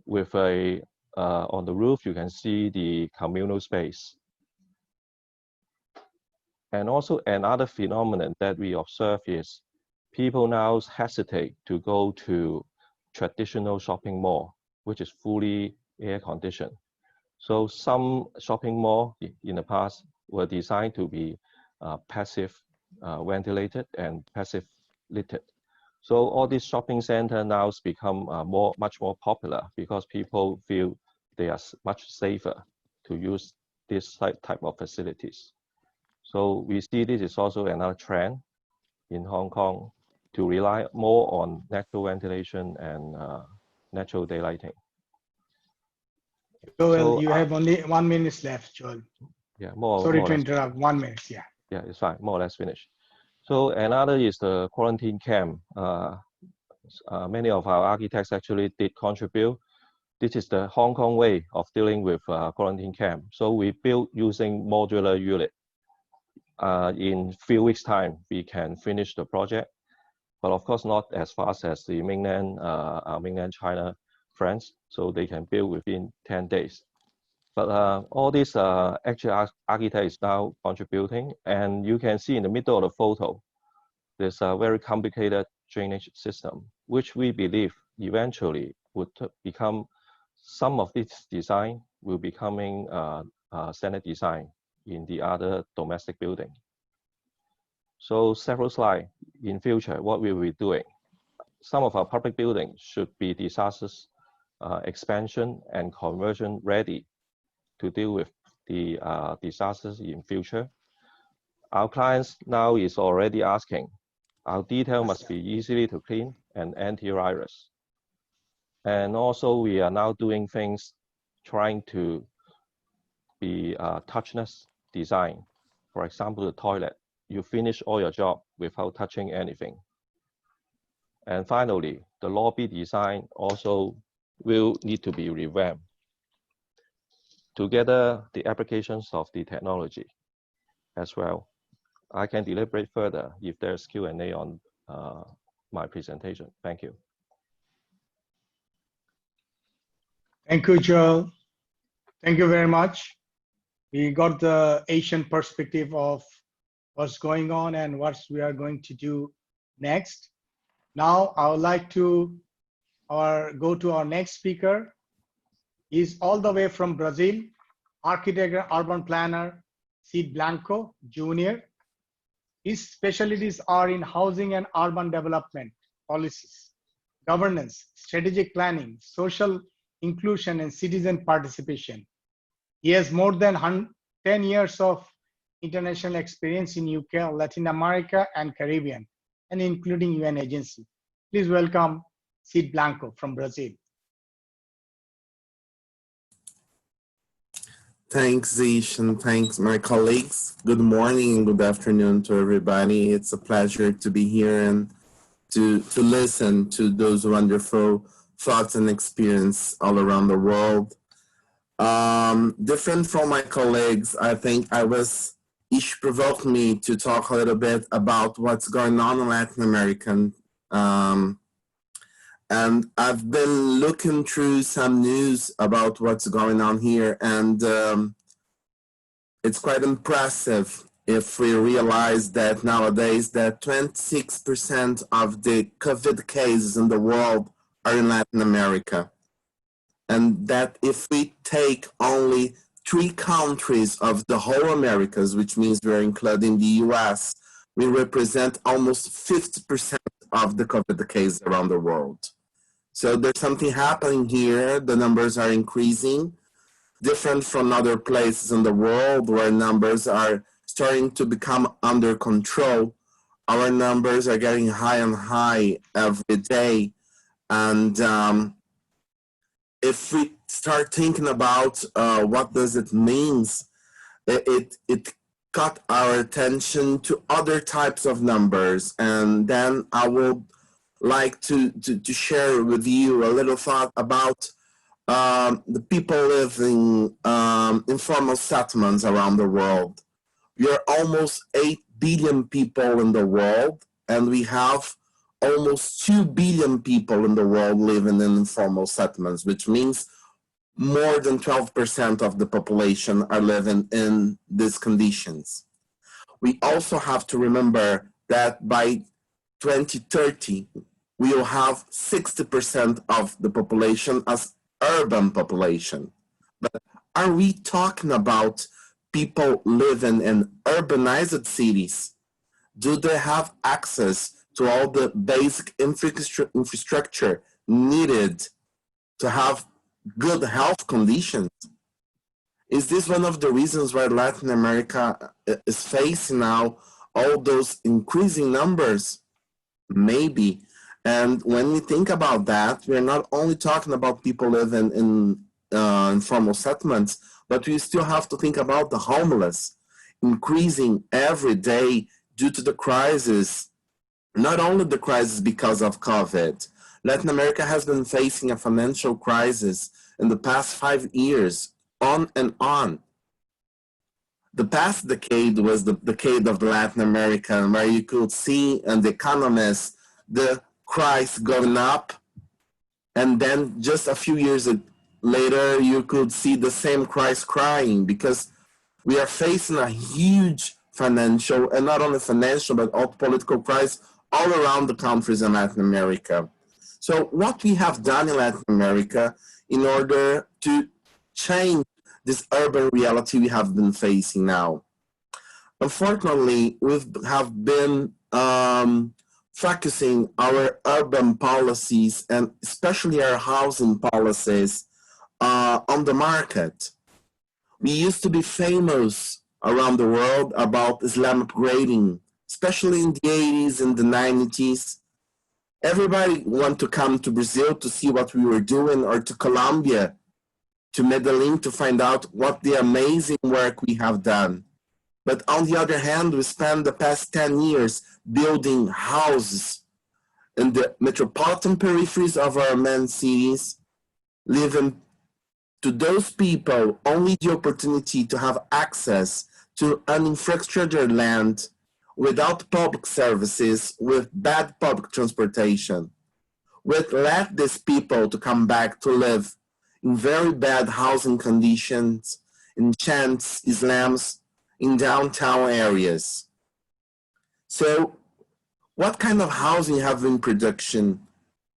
Speaker 7: with a, on the roof, you can see the communal space. And also another phenomenon that we observe is people now hesitate to go to traditional shopping mall, which is fully air conditioned. So some shopping mall in the past were designed to be passive ventilated and passive lit. So all these shopping centers now become much more popular because people feel they are much safer to use this type of facilities. So we see this is also another trend in Hong Kong to rely more on natural ventilation and natural daylighting.
Speaker 1: Joel,
Speaker 7: So,
Speaker 1: you have only 1 minute left, Joel.
Speaker 7: Yeah,
Speaker 1: Sorry
Speaker 7: more
Speaker 1: to
Speaker 7: or less.
Speaker 1: interrupt. 1 minute, yeah.
Speaker 7: Yeah, it's fine. More or less finished. So another is the quarantine camp. Many of our architects actually did contribute. This is the Hong Kong way of dealing with quarantine camp. So we built using modular unit. In few weeks' time, we can finish the project, but of course not as fast as the mainland China friends. So they can build within 10 days. But all these actually architect is now contributing, and you can see in the middle of the photo, there's a very complicated drainage system, which we believe eventually would become, some of this design will becoming standard design in the other domestic building. So several slides in future, what we will be doing. Some of our public buildings should be disasters expansion and conversion ready to deal with the disasters in future. Our clients now is already asking, our detail must be easily to clean and antivirus. And also we are now doing things trying to be touchless design. For example, the toilet, you finish all your job without touching anything. And finally, the lobby design also will need to be revamped. Together, the applications of the technology as well. I can deliberate further if there's Q&A on my presentation. Thank you.
Speaker 1: Thank you, Joel. Thank you very much. We got the Asian perspective of what's going on and what we are going to do next. Now, I would like to go to our next speaker. He's all the way from Brazil, architect and urban planner, Sid Blanco, Jr. His specialties are in housing and urban development policies, governance, strategic planning, social inclusion, and citizen participation. He has more than 10 years of international experience in UK, Latin America, and Caribbean, and including UN agency. Please welcome Sid Blanco from Brazil.
Speaker 8: Thanks, Ish, and thanks, my colleagues. Good morning and good afternoon to everybody. It's a pleasure to be here and to listen to those wonderful thoughts and experience all around the world. Different from my colleagues, I think Ish provoked me to talk a little bit about what's going on in Latin America. And I've been looking through some news about what's going on here, and it's quite impressive if we realize that nowadays that 26% of the COVID cases in the world are in Latin America. And that if we take only 3 countries of the whole Americas, which means we're including the US, we represent almost 50% of the COVID cases around the world. So there's something happening here. The numbers are increasing, different from other places in the world where numbers are starting to become under control. Our numbers are getting high and high every day. And if we start thinking about what does it mean, it caught our attention to other types of numbers. And then I would like to share with you a little thought about the people living in informal settlements around the world. We are almost 8 billion people in the world, and we have almost 2 billion people in the world living in informal settlements, which means more than 12% of the population are living in these conditions. We also have to remember that by 2030, we will have 60% of the population as urban population. But are we talking about people living in urbanized cities? Do they have access to all the basic infrastructure needed to have good health conditions? Is this one of the reasons why Latin America is facing now all those increasing numbers? Maybe. And when we think about that, we're not only talking about people living in informal settlements, but we still have to think about the homeless increasing every day due to the crisis. Not only the crisis because of COVID. Latin America has been facing a financial crisis in the past 5 years, on and on. The past decade was the decade of Latin America, where you could see in the economists the crisis going up, and then just a few years later you could see the same crisis crying, because we are facing a huge financial, and not only financial, but also political crisis all around the countries in Latin America. So what we have done in Latin America in order to change this urban reality we have been facing now. Unfortunately, we have been focusing our urban policies, and especially our housing policies, on the market. We used to be famous around the world about Islam upgrading, especially in the 80s and the 90s. Everybody wanted to come to Brazil to see what we were doing, or to Colombia, to Medellin, to find out what the amazing work we have done. But on the other hand, we spent the past 10 years building houses in the metropolitan peripheries of our main cities, leaving to those people only the opportunity to have access to an infrastructure land without public services, with bad public transportation. We've let these people to come back to live in very bad housing conditions, in chants, Islams, in downtown areas. So what kind of housing have been in production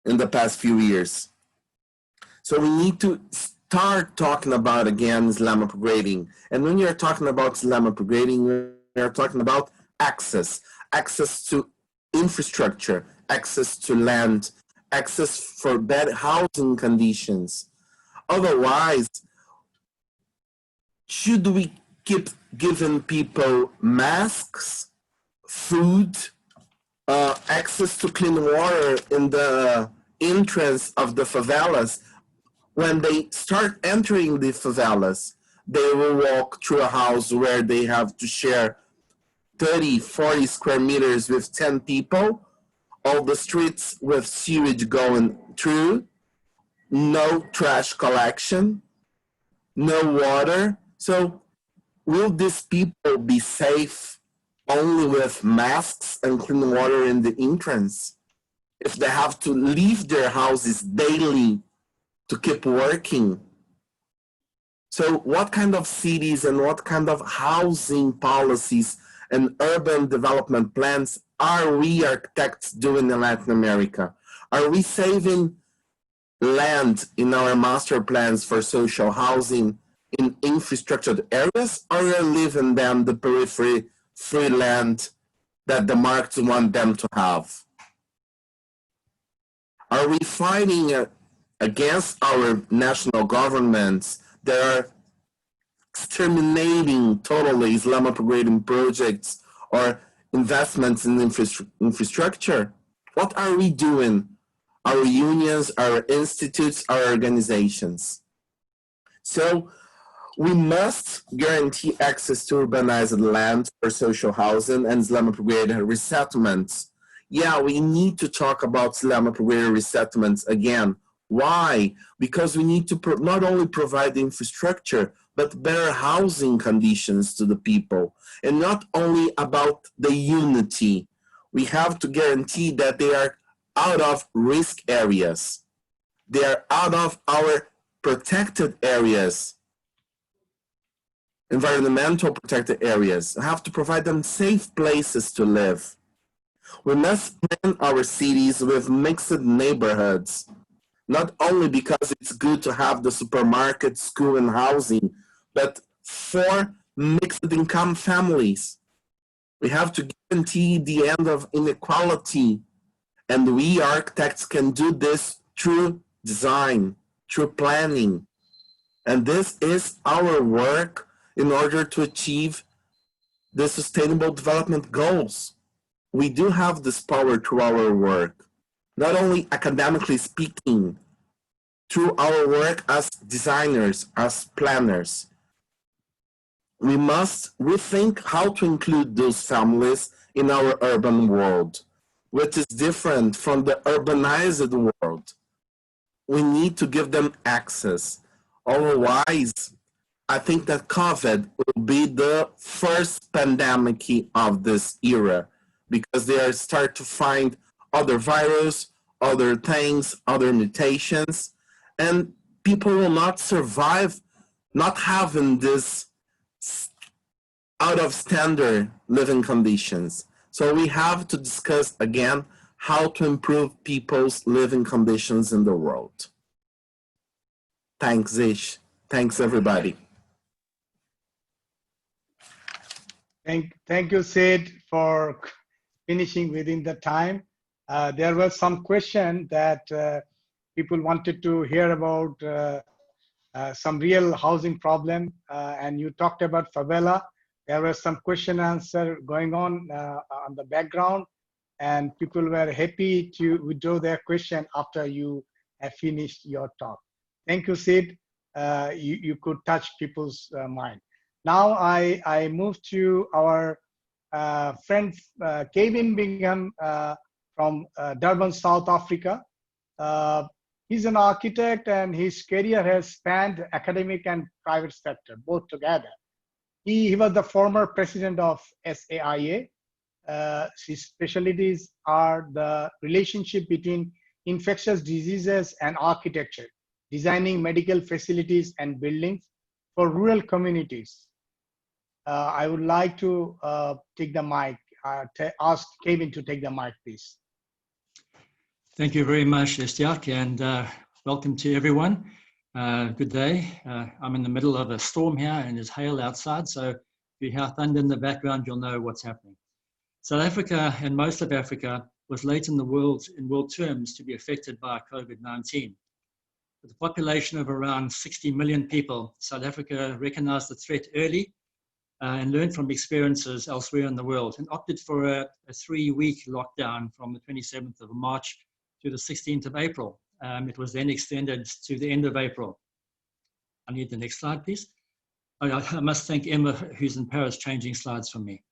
Speaker 8: in the past few years? So we need to start talking about, again, Islam upgrading. And when you're talking about Islam upgrading, we're talking about access to infrastructure, access to land, access for bad housing conditions, Otherwise, should we keep giving people masks, food, access to clean water in the entrance of the favelas? When they start entering the favelas, they will walk through a house where they have to share 30, 40 square meters with 10 people, all the streets with sewage going through, no trash collection, no water. So will these people be safe only with masks and clean water in the entrance if they have to leave their houses daily to keep working? So what kind of cities and what kind of housing policies and urban development plans are we architects doing in Latin America? Are we saving land in our master plans for social housing in infrastructured areas, or are we leaving them the periphery free land that the markets want them to have? Are we fighting against our national governments that are exterminating totally Islam upgrading projects or investments in infrastructure? What are we doing? Our unions, our institutes, our organizations. So we must guarantee access to urbanized land for social housing and Islam upgraded resettlements. Yeah, we need to talk about Islam upgraded resettlements again. Why? Because we need to not only provide infrastructure, but better housing conditions to the people. And not only about the unity. We have to guarantee that they are out of risk areas. They are out of our protected areas, environmental protected areas. We have to provide them safe places to live. We must plan our cities with mixed neighborhoods, not only because it's good to have the supermarket, school, and housing, but for mixed income families. We have to guarantee the end of inequality, and we architects can do this through design, through planning. And this is our work in order to achieve the Sustainable Development Goals. We do have this power through our work, not only academically speaking, through our work as designers, as planners. We must rethink how to include those families in our urban world, which is different from the urbanized world. We need to give them access. Otherwise, I think that COVID will be the first pandemic of this era, because they are start to find other virus, other things, other mutations, and people will not survive not having this out of standard living conditions. So we have to discuss again how to improve people's living conditions in the world. Thanks, Ish. Thanks, everybody.
Speaker 1: Thank you, Sid, for finishing within the time. There was some question that people wanted to hear about some real housing problem, and you talked about favela. There was some question answer going on the background, and people were happy to withdraw their question after you have finished your talk. Thank you, Sid. You could touch people's mind. Now I move to our friend Kevin Bingham from Durban, South Africa. He's an architect, and his career has spanned academic and private sector, both together. He was the former president of SAIA. His specialties are the relationship between infectious diseases and architecture, designing medical facilities and buildings for rural communities. I would like to take the mic, ask Kevin to take the mic, please.
Speaker 9: Thank you very much, Ishtiaque, and welcome to everyone. Good day. I'm in the middle of a storm here and there's hail outside, so if you hear thunder in the background, you'll know what's happening. South Africa and most of Africa was late in the world in world terms to be affected by COVID-19. With a population of around 60 million people, South Africa recognized the threat early and learned from experiences elsewhere in the world and opted for a 3-week lockdown from the 27th of March to the 16th of April. It was then extended to the end of April. I need the next slide, please. I must thank Emma, who's in Paris, changing slides for me.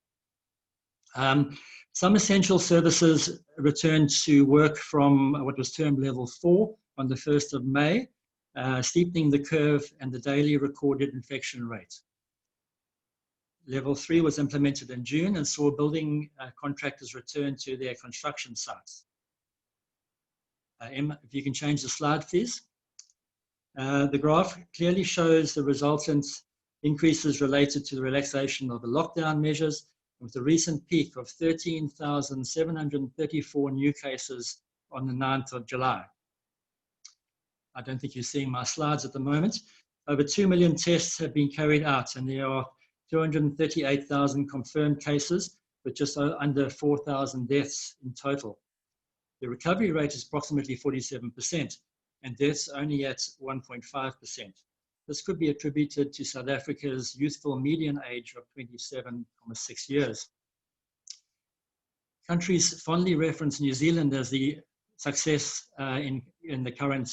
Speaker 9: Some essential services returned to work from what was termed level 4 on the 1st of May, steepening the curve and the daily recorded infection rate. Level 3 was implemented in June and saw building contractors return to their construction sites. Emma, if you can change the slide, please. The graph clearly shows the resultant increases related to the relaxation of the lockdown measures, with a recent peak of 13,734 new cases on the 9th of July. I don't think you're seeing my slides at the moment. Over 2 million tests have been carried out, and there are 238,000 confirmed cases, with just under 4,000 deaths in total. The recovery rate is approximately 47%, and deaths only at 1.5%. This could be attributed to South Africa's youthful median age of 27.6 years. Countries fondly reference New Zealand as the success in the current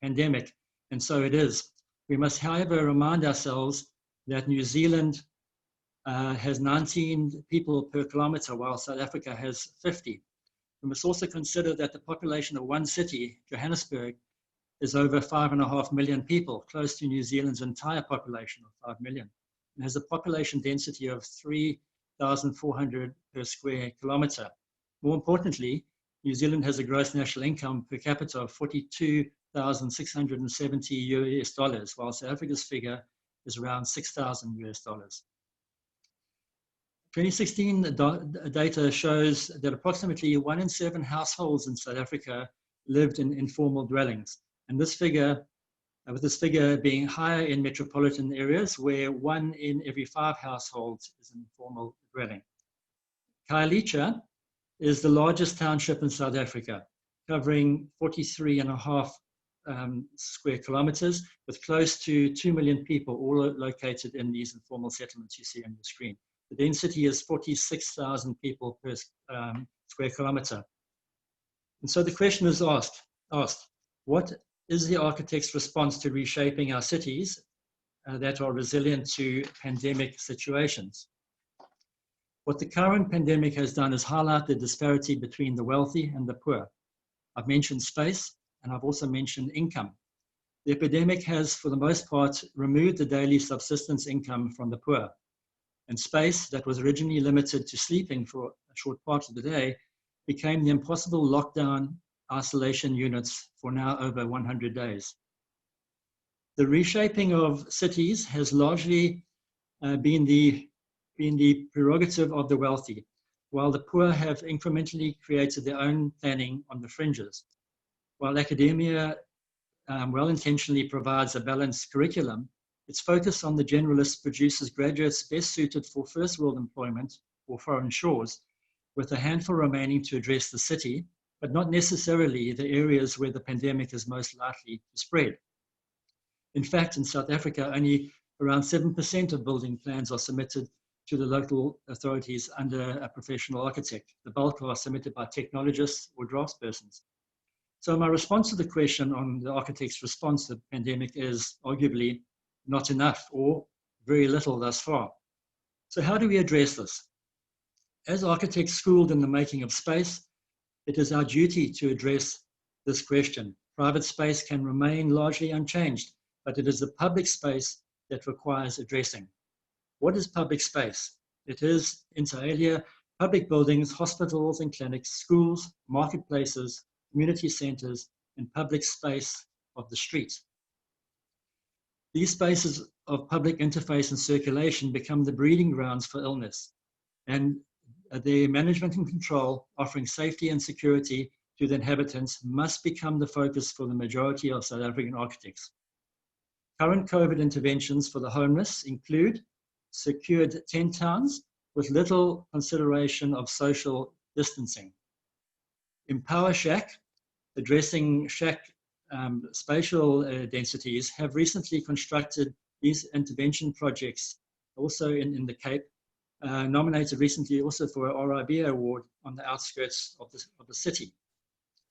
Speaker 9: pandemic, and so it is. We must, however, remind ourselves that New Zealand has 19 people per kilometre, while South Africa has 50. We must also consider that the population of one city, Johannesburg, is over 5.5 million people, close to New Zealand's entire population of 5 million, and has a population density of 3,400 per square kilometre. More importantly, New Zealand has a gross national income per capita of $42,670 US, while South Africa's figure is around $6,000 US. 2016 data shows that approximately 1 in 7 households in South Africa lived in informal dwellings. And this figure, with this figure being higher in metropolitan areas where 1 in every 5 households is an informal dwelling. Khayelitsha is the largest township in South Africa, covering 43.5 square kilometers, with close to 2 million people, all located in these informal settlements you see on the screen. The density is 46,000 people per square kilometer. And so the question is asked, what is the architect's response to reshaping our cities that are resilient to pandemic situations? What the current pandemic has done is highlight the disparity between the wealthy and the poor. I've mentioned space, and I've also mentioned income. The epidemic has, for the most part, removed the daily subsistence income from the poor. And space that was originally limited to sleeping for a short part of the day became the impossible lockdown isolation units for now over 100 days. The reshaping of cities has largely been the prerogative of the wealthy, while the poor have incrementally created their own planning on the fringes. While academia well-intentionally provides a balanced curriculum, its focus on the generalist produces graduates best suited for first world employment or foreign shores, with a handful remaining to address the city, but not necessarily the areas where the pandemic is most likely to spread. In fact, in South Africa, only around 7% of building plans are submitted to the local authorities under a professional architect. The bulk are submitted by technologists or draftspersons. So my response to the question on the architect's response to the pandemic is arguably not enough or very little thus far. So how do we address this? As architects schooled in the making of space, it is our duty to address this question. Private space can remain largely unchanged, but it is the public space that requires addressing. What is public space? It is, inter alia, public buildings, hospitals and clinics, schools, marketplaces, community centers, and public space of the street. These spaces of public interface and circulation become the breeding grounds for illness, and their management and control, offering safety and security to the inhabitants, must become the focus for the majority of South African architects. Current COVID interventions for the homeless include secured tent towns with little consideration of social distancing. Empower Shack, addressing shack spatial densities have recently constructed these intervention projects also in the Cape, nominated recently also for an RIB award on the outskirts of the city.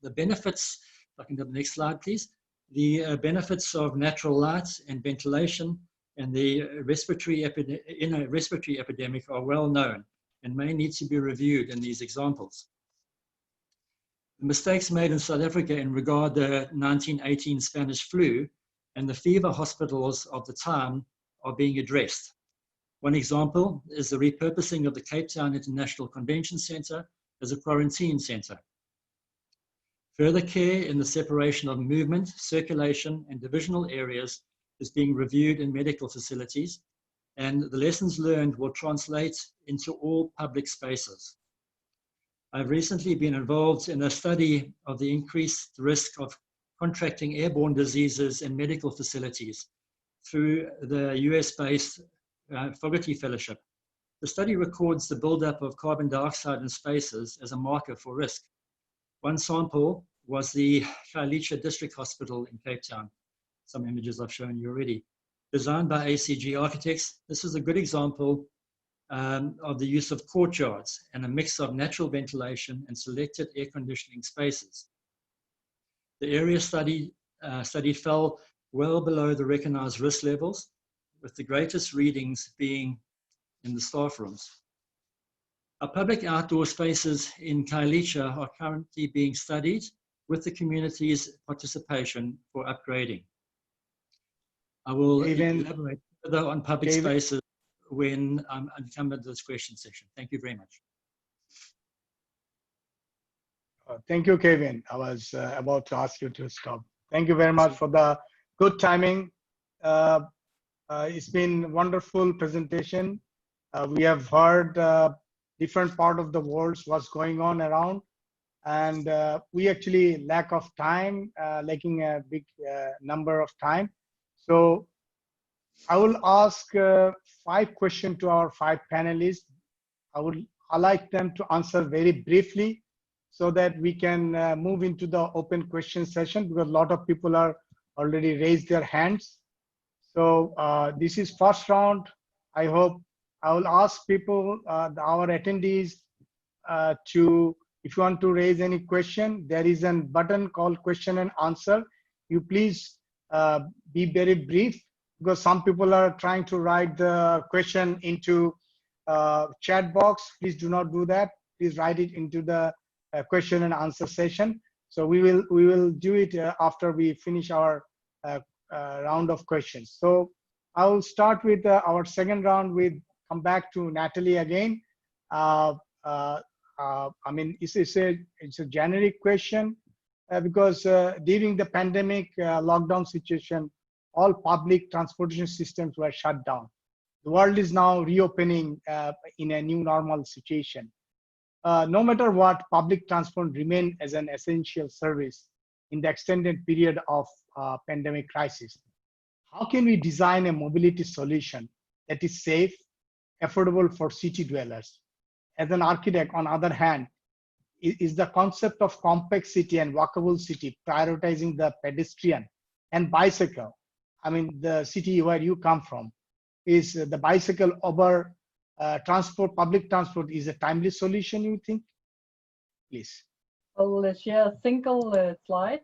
Speaker 9: The benefits, if I can go to the next slide, please. The benefits of natural light and ventilation and the respiratory epidemic are well known and may need to be reviewed in these examples. The mistakes made in South Africa in regard to the 1918 Spanish flu and the fever hospitals of the time are being addressed. One example is the repurposing of the Cape Town International Convention Centre as a quarantine centre. Further care in the separation of movement, circulation, and divisional areas is being reviewed in medical facilities, and the lessons learned will translate into all public spaces. I've recently been involved in a study of the increased risk of contracting airborne diseases in medical facilities through the US-based Fogarty Fellowship. The study records the buildup of carbon dioxide in spaces as a marker for risk. One sample was the Khayelitsha District Hospital in Cape Town. Some images I've shown you already. Designed by ACG architects, this is a good example of the use of courtyards and a mix of natural ventilation and selected air conditioning spaces. The area studied fell well below the recognized risk levels, with the greatest readings being in the staff rooms. Our public outdoor spaces in Khayelitsha are currently being studied with the community's participation for upgrading. I will elaborate further on public spaces when I come to this question section. Thank you very much.
Speaker 1: Thank you, Kevin. I was about to ask you to stop. Thank you very much for the good timing. It's been a wonderful presentation. We have heard different part of the world, what's going on around, and we actually lack of time, lacking a big number of time. So I will ask 5 questions to our 5 panelists. I like them to answer very briefly so that we can move into the open question session, because a lot of people are already raised their hands. So this is first round. I hope I will ask people, our attendees, if you want to raise any question, there is a button called question and answer. You please be very brief, because some people are trying to write the question into chat box. Please do not do that. Please write it into the question and answer session. So we will do it after we finish our round of questions. So I will start with our second round. Come back to Natalie again. I mean, it's a generic question because during the pandemic lockdown situation, all public transportation systems were shut down. The world is now reopening in a new normal situation. No matter what, public transport remains as an essential service in the extended period of pandemic crisis. How can we design a mobility solution that is safe, affordable for city dwellers? As an architect, on the other hand, is the concept of compact city and walkable city prioritizing the pedestrian and bicycle? I mean, the city where you come from, is the bicycle over transport, public transport is a timely solution, you think? Please.
Speaker 6: I'll share a single slide.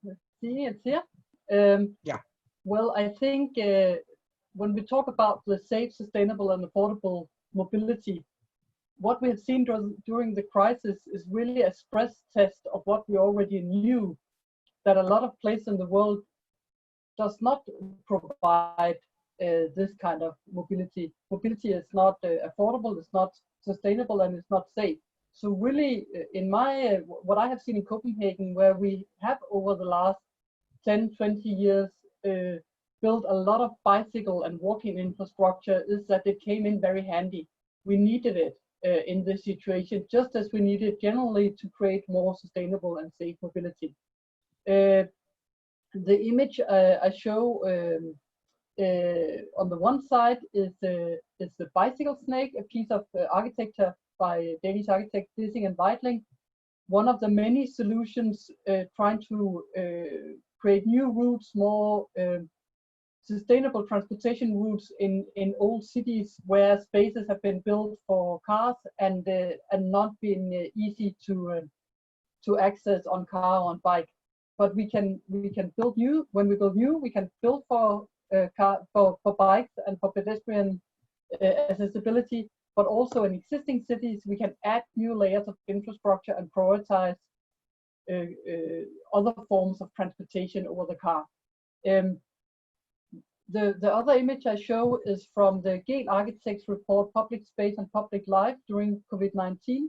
Speaker 6: Let's see, it's here.
Speaker 1: Yeah.
Speaker 6: Well, I think when we talk about the safe, sustainable, and affordable mobility, what we have seen during the crisis is really a stress test of what we already knew, that a lot of places in the world does not provide this kind of mobility. Mobility is not affordable, it's not sustainable, and it's not safe. So really, in what I have seen in Copenhagen, where we have over the last 10, 20 years built a lot of bicycle and walking infrastructure, is that it came in very handy. We needed it in this situation, just as we needed generally to create more sustainable and safe mobility. The image I show on the one side is the bicycle snake, a piece of architecture by Danish architect Dissing and Weidling, one of the many solutions trying to create new routes, more sustainable transportation routes in old cities where spaces have been built for cars and not been easy to access on car or on bike. But we can build new. When we build new, we can build for bikes and for pedestrian accessibility. But also in existing cities, we can add new layers of infrastructure and prioritize other forms of transportation over the car. The other image I show is from the Gale Architects report, Public Space and Public Life during COVID-19,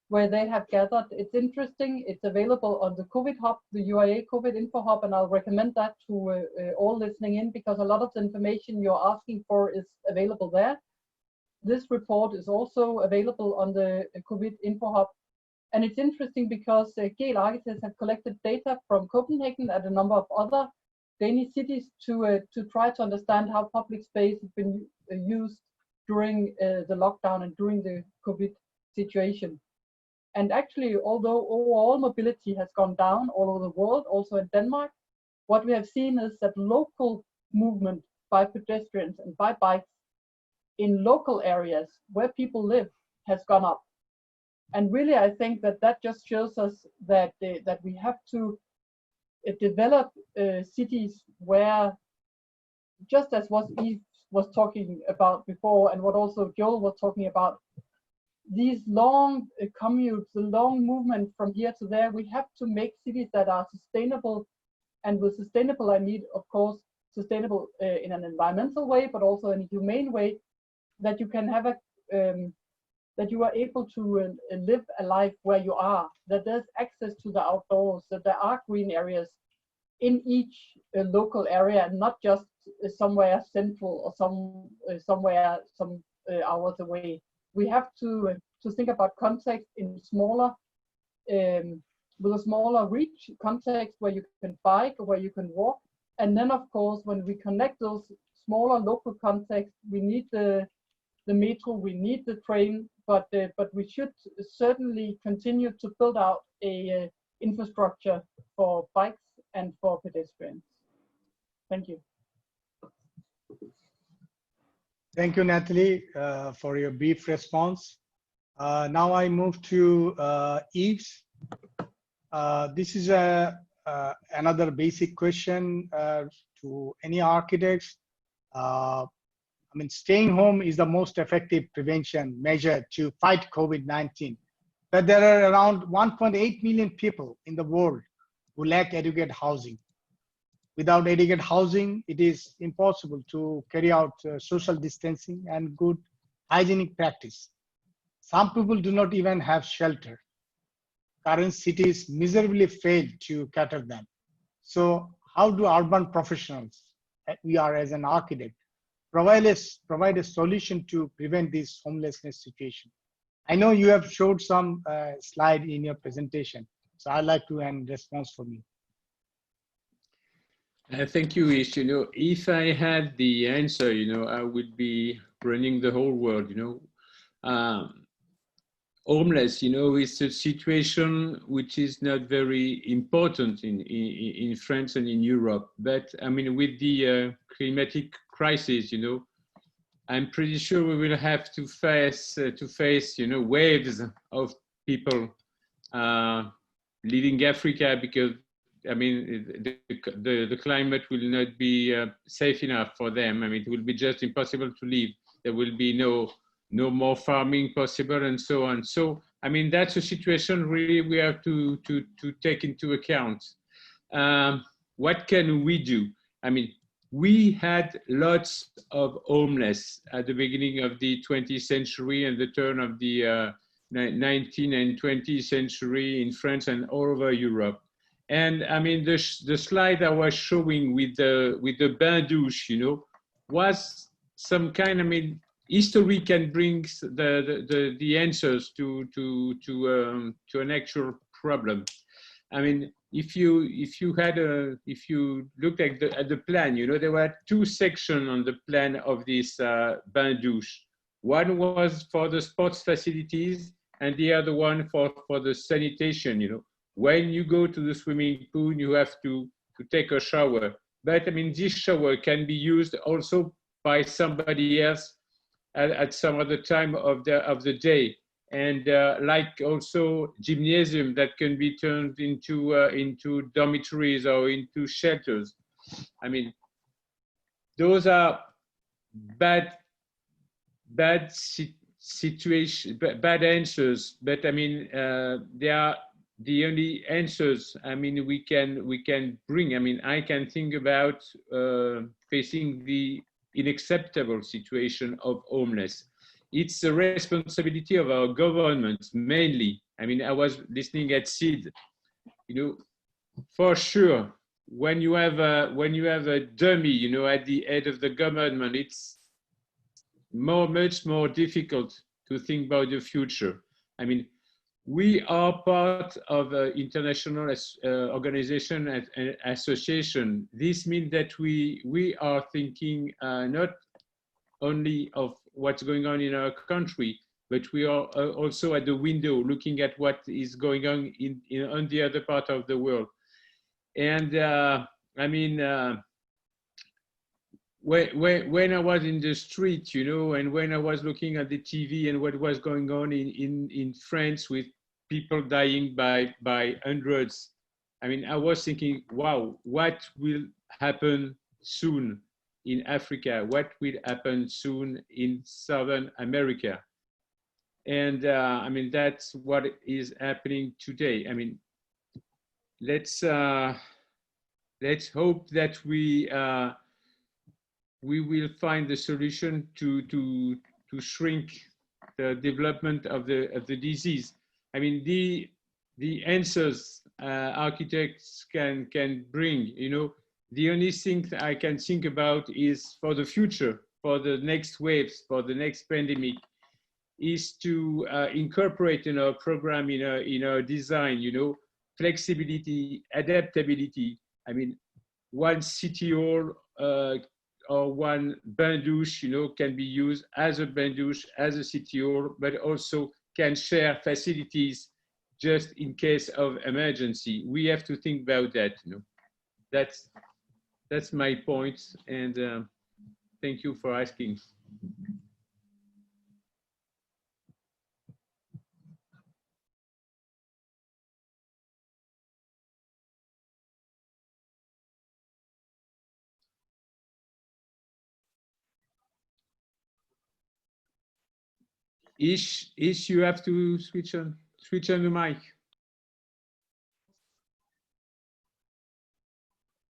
Speaker 6: where they have gathered. It's interesting. It's available on the COVID Hub, the UIA COVID Info Hub, and I'll recommend that to all listening in, because a lot of the information you're asking for is available there. This report is also available on the COVID Info Hub. And it's interesting because Gale Architects have collected data from Copenhagen and a number of other Danish cities to try to understand how public space has been used during the lockdown and during the COVID situation. And actually, although overall mobility has gone down all over the world, also in Denmark, what we have seen is that local movement by pedestrians and by bikes in local areas where people live has gone up. And really, I think that just shows us that we have to develop cities where, just as what Yves was talking about before, and what also Joel was talking about, these long commutes, the long movement from here to there, we have to make cities that are sustainable. And with sustainable, I mean, of course, sustainable in an environmental way, but also in a humane way, that you can have that you are able to live a life where you are, that there's access to the outdoors, that there are green areas in each local area, and not just somewhere central or somewhere some hours away. We have to think about context in smaller, with a smaller reach context where you can bike or where you can walk. And then, of course, when we connect those smaller local contexts, we need the metro, we need the train, but we should certainly continue to build out a infrastructure for bikes and for pedestrians. Thank you.
Speaker 1: Thank you, Natalie, for your brief response. Now I move to Yves. This is another basic question to any architects. I mean, staying home is the most effective prevention measure to fight COVID-19. But there are around 1.8 million people in the world who lack adequate housing. Without adequate housing, it is impossible to carry out social distancing and good hygienic practice. Some people do not even have shelter. Current cities miserably fail to cater them. So how do urban professionals, we are as an architect, provide a solution to prevent this homelessness situation? I know you have showed some slide in your presentation, so I'd like to have a response from you.
Speaker 4: Thank you, Ish. You know, if I had the answer, you know, I would be running the whole world. You know, homeless, you know, is a situation which is not very important in France and in Europe. But I mean, with the climatic crisis, you know, I'm pretty sure we will have to face, you know, waves of people leaving Africa, because I mean, the climate will not be safe enough for them. I mean, it will be just impossible to live. There will be no more farming possible, and so on. So, I mean, that's a situation really we have to take into account. What can we do? I mean, we had lots of homeless at the beginning of the 20th century and the turn of the 19th and 20th century in France and all over Europe. And I mean, the slide I was showing with the bain douche, you know, was some kind, I mean, history can bring the answers to an actual problem. I mean, if you looked at the plan, you know, there were two sections on the plan of this bain douche. One was for the sports facilities and the other one for the sanitation. You know, when you go to the swimming pool, you have to take a shower. But I mean, this shower can be used also by somebody else at some other time of the day. And like also gymnasium that can be turned into dormitories or into shelters. I mean, those are bad situation, bad answers. But I mean, they are the only answers. I mean, we can bring. I mean, I can think about facing the unacceptable situation of homeless. It's the responsibility of our governments mainly. I mean, I was listening at Sid. You know, for sure, when you have a dummy, you know, at the head of the government, it's much more difficult to think about the future. I mean, we are part of an international organization and association. This means that we are thinking not only of what's going on in our country, but we are also at the window looking at what is going on on the other part of the world. And I mean, when I was in the street, you know, and when I was looking at the TV and what was going on in France with people dying by hundreds, I mean, I was thinking, wow, what will happen soon in Africa? What will happen soon in Southern America? And I mean, that's what is happening today. I mean, let's hope that we will find the solution to shrink the development of the disease. I mean, the answers architects can bring, you know, the only thing that I can think about is for the future, for the next waves, for the next pandemic, is to incorporate in our program, in our design, you know, flexibility, adaptability. I mean, one city hall or one bain douche, you know, can be used as a bain douche, as a city hall, but also can share facilities just in case of emergency. We have to think about that, you know. That's my point, and thank you for asking. Ish, you have to switch on the mic.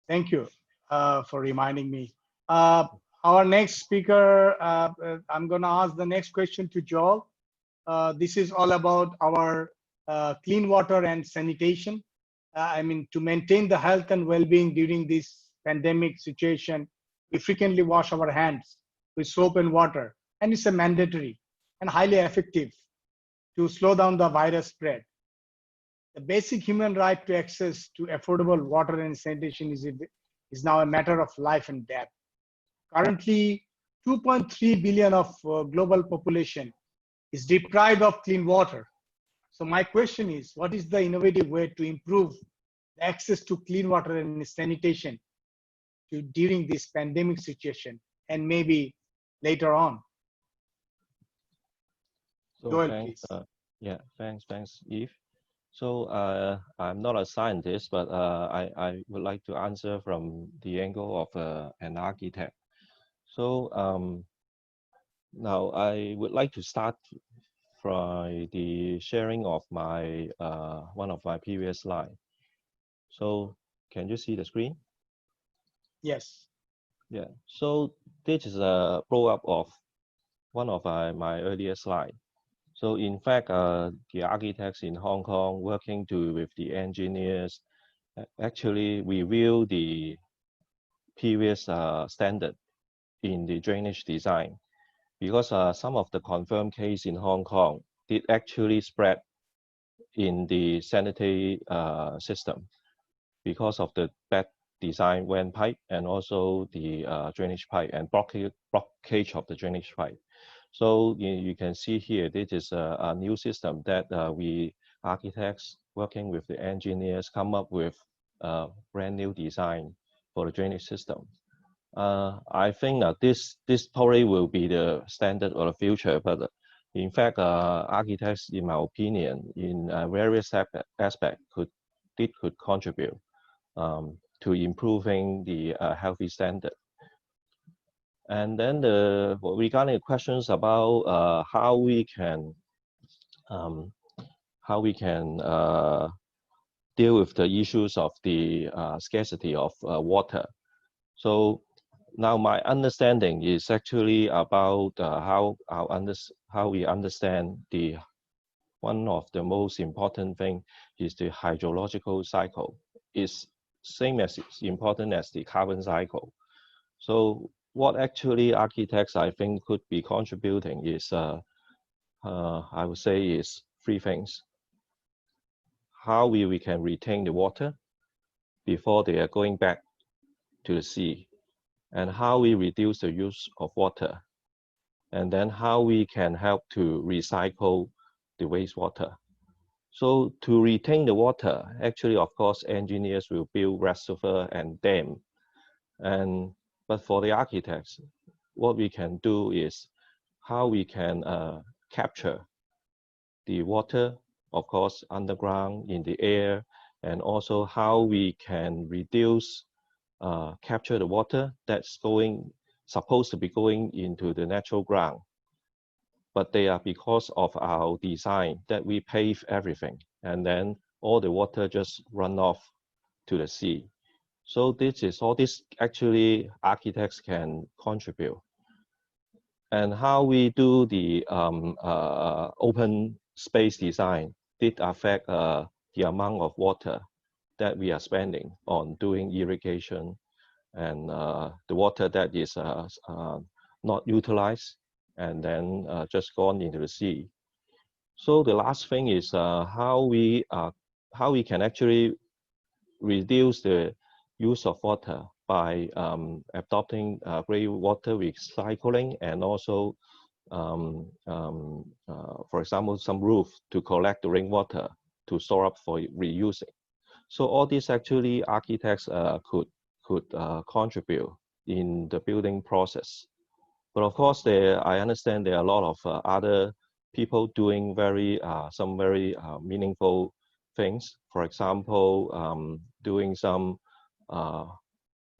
Speaker 1: Thank you for reminding me. Our next speaker, I'm going to ask the next question to Joel. This is all about our clean water and sanitation. I mean, to maintain the health and well-being during this pandemic situation, we frequently wash our hands with soap and water, and it's a mandatory and highly effective to slow down the virus spread. The basic human right to access to affordable water and sanitation is now a matter of life and death. Currently, 2.3 billion of global population is deprived of clean water. So my question is, what is the innovative way to improve the access to clean water and sanitation during this pandemic situation and maybe later on?
Speaker 7: So
Speaker 1: Joel,
Speaker 7: thanks,
Speaker 1: please.
Speaker 7: yeah, thanks, Yves. So I'm not a scientist, but I would like to answer from the angle of an architect. So now I would like to start from the sharing of my one of my previous slides. So can you see the screen?
Speaker 1: Yes.
Speaker 7: Yeah. So this is a blow-up of one of my earlier slides. So in fact, the architects in Hong Kong working with the engineers actually review the previous standard in the drainage design, because some of the confirmed case in Hong Kong did actually spread in the sanitary system because of the bad design vent pipe and also the drainage pipe and blockage of the drainage pipe. So you can see here, this is a new system that we architects working with the engineers come up with a brand new design for the drainage system. I think this probably will be the standard of the future, but in fact, architects, in my opinion, in various aspects could contribute to improving the healthy standard. And then regarding the questions about how we can deal with the issues of the scarcity of water. So now my understanding is actually about how we understand one of the most important thing is the hydrological cycle. It's same as important as the carbon cycle. So what actually architects I think could be contributing is I would say is three things. How we can retain the water before they are going back to the sea, and how we reduce the use of water, and then how we can help to recycle the wastewater. So to retain the water, actually, of course, engineers will build reservoir and dam. But for the architects, what we can do is how we can capture the water, of course, underground, in the air, and also how we can reduce, capture the water that's supposed to be going into the natural ground. But they are because of our design that we pave everything, and then all the water just run off to the sea. So all this actually architects can contribute. And how we do the open space design did affect the amount of water that we are spending on doing irrigation, and the water that is not utilized and then just gone into the sea. So the last thing is how we can actually reduce the use of water by adopting water recycling, and also for example, some roof to collect the rainwater to store up for reusing. So all these actually architects could contribute in the building process. But of course, I understand there are a lot of other people doing some very meaningful things. For example, doing some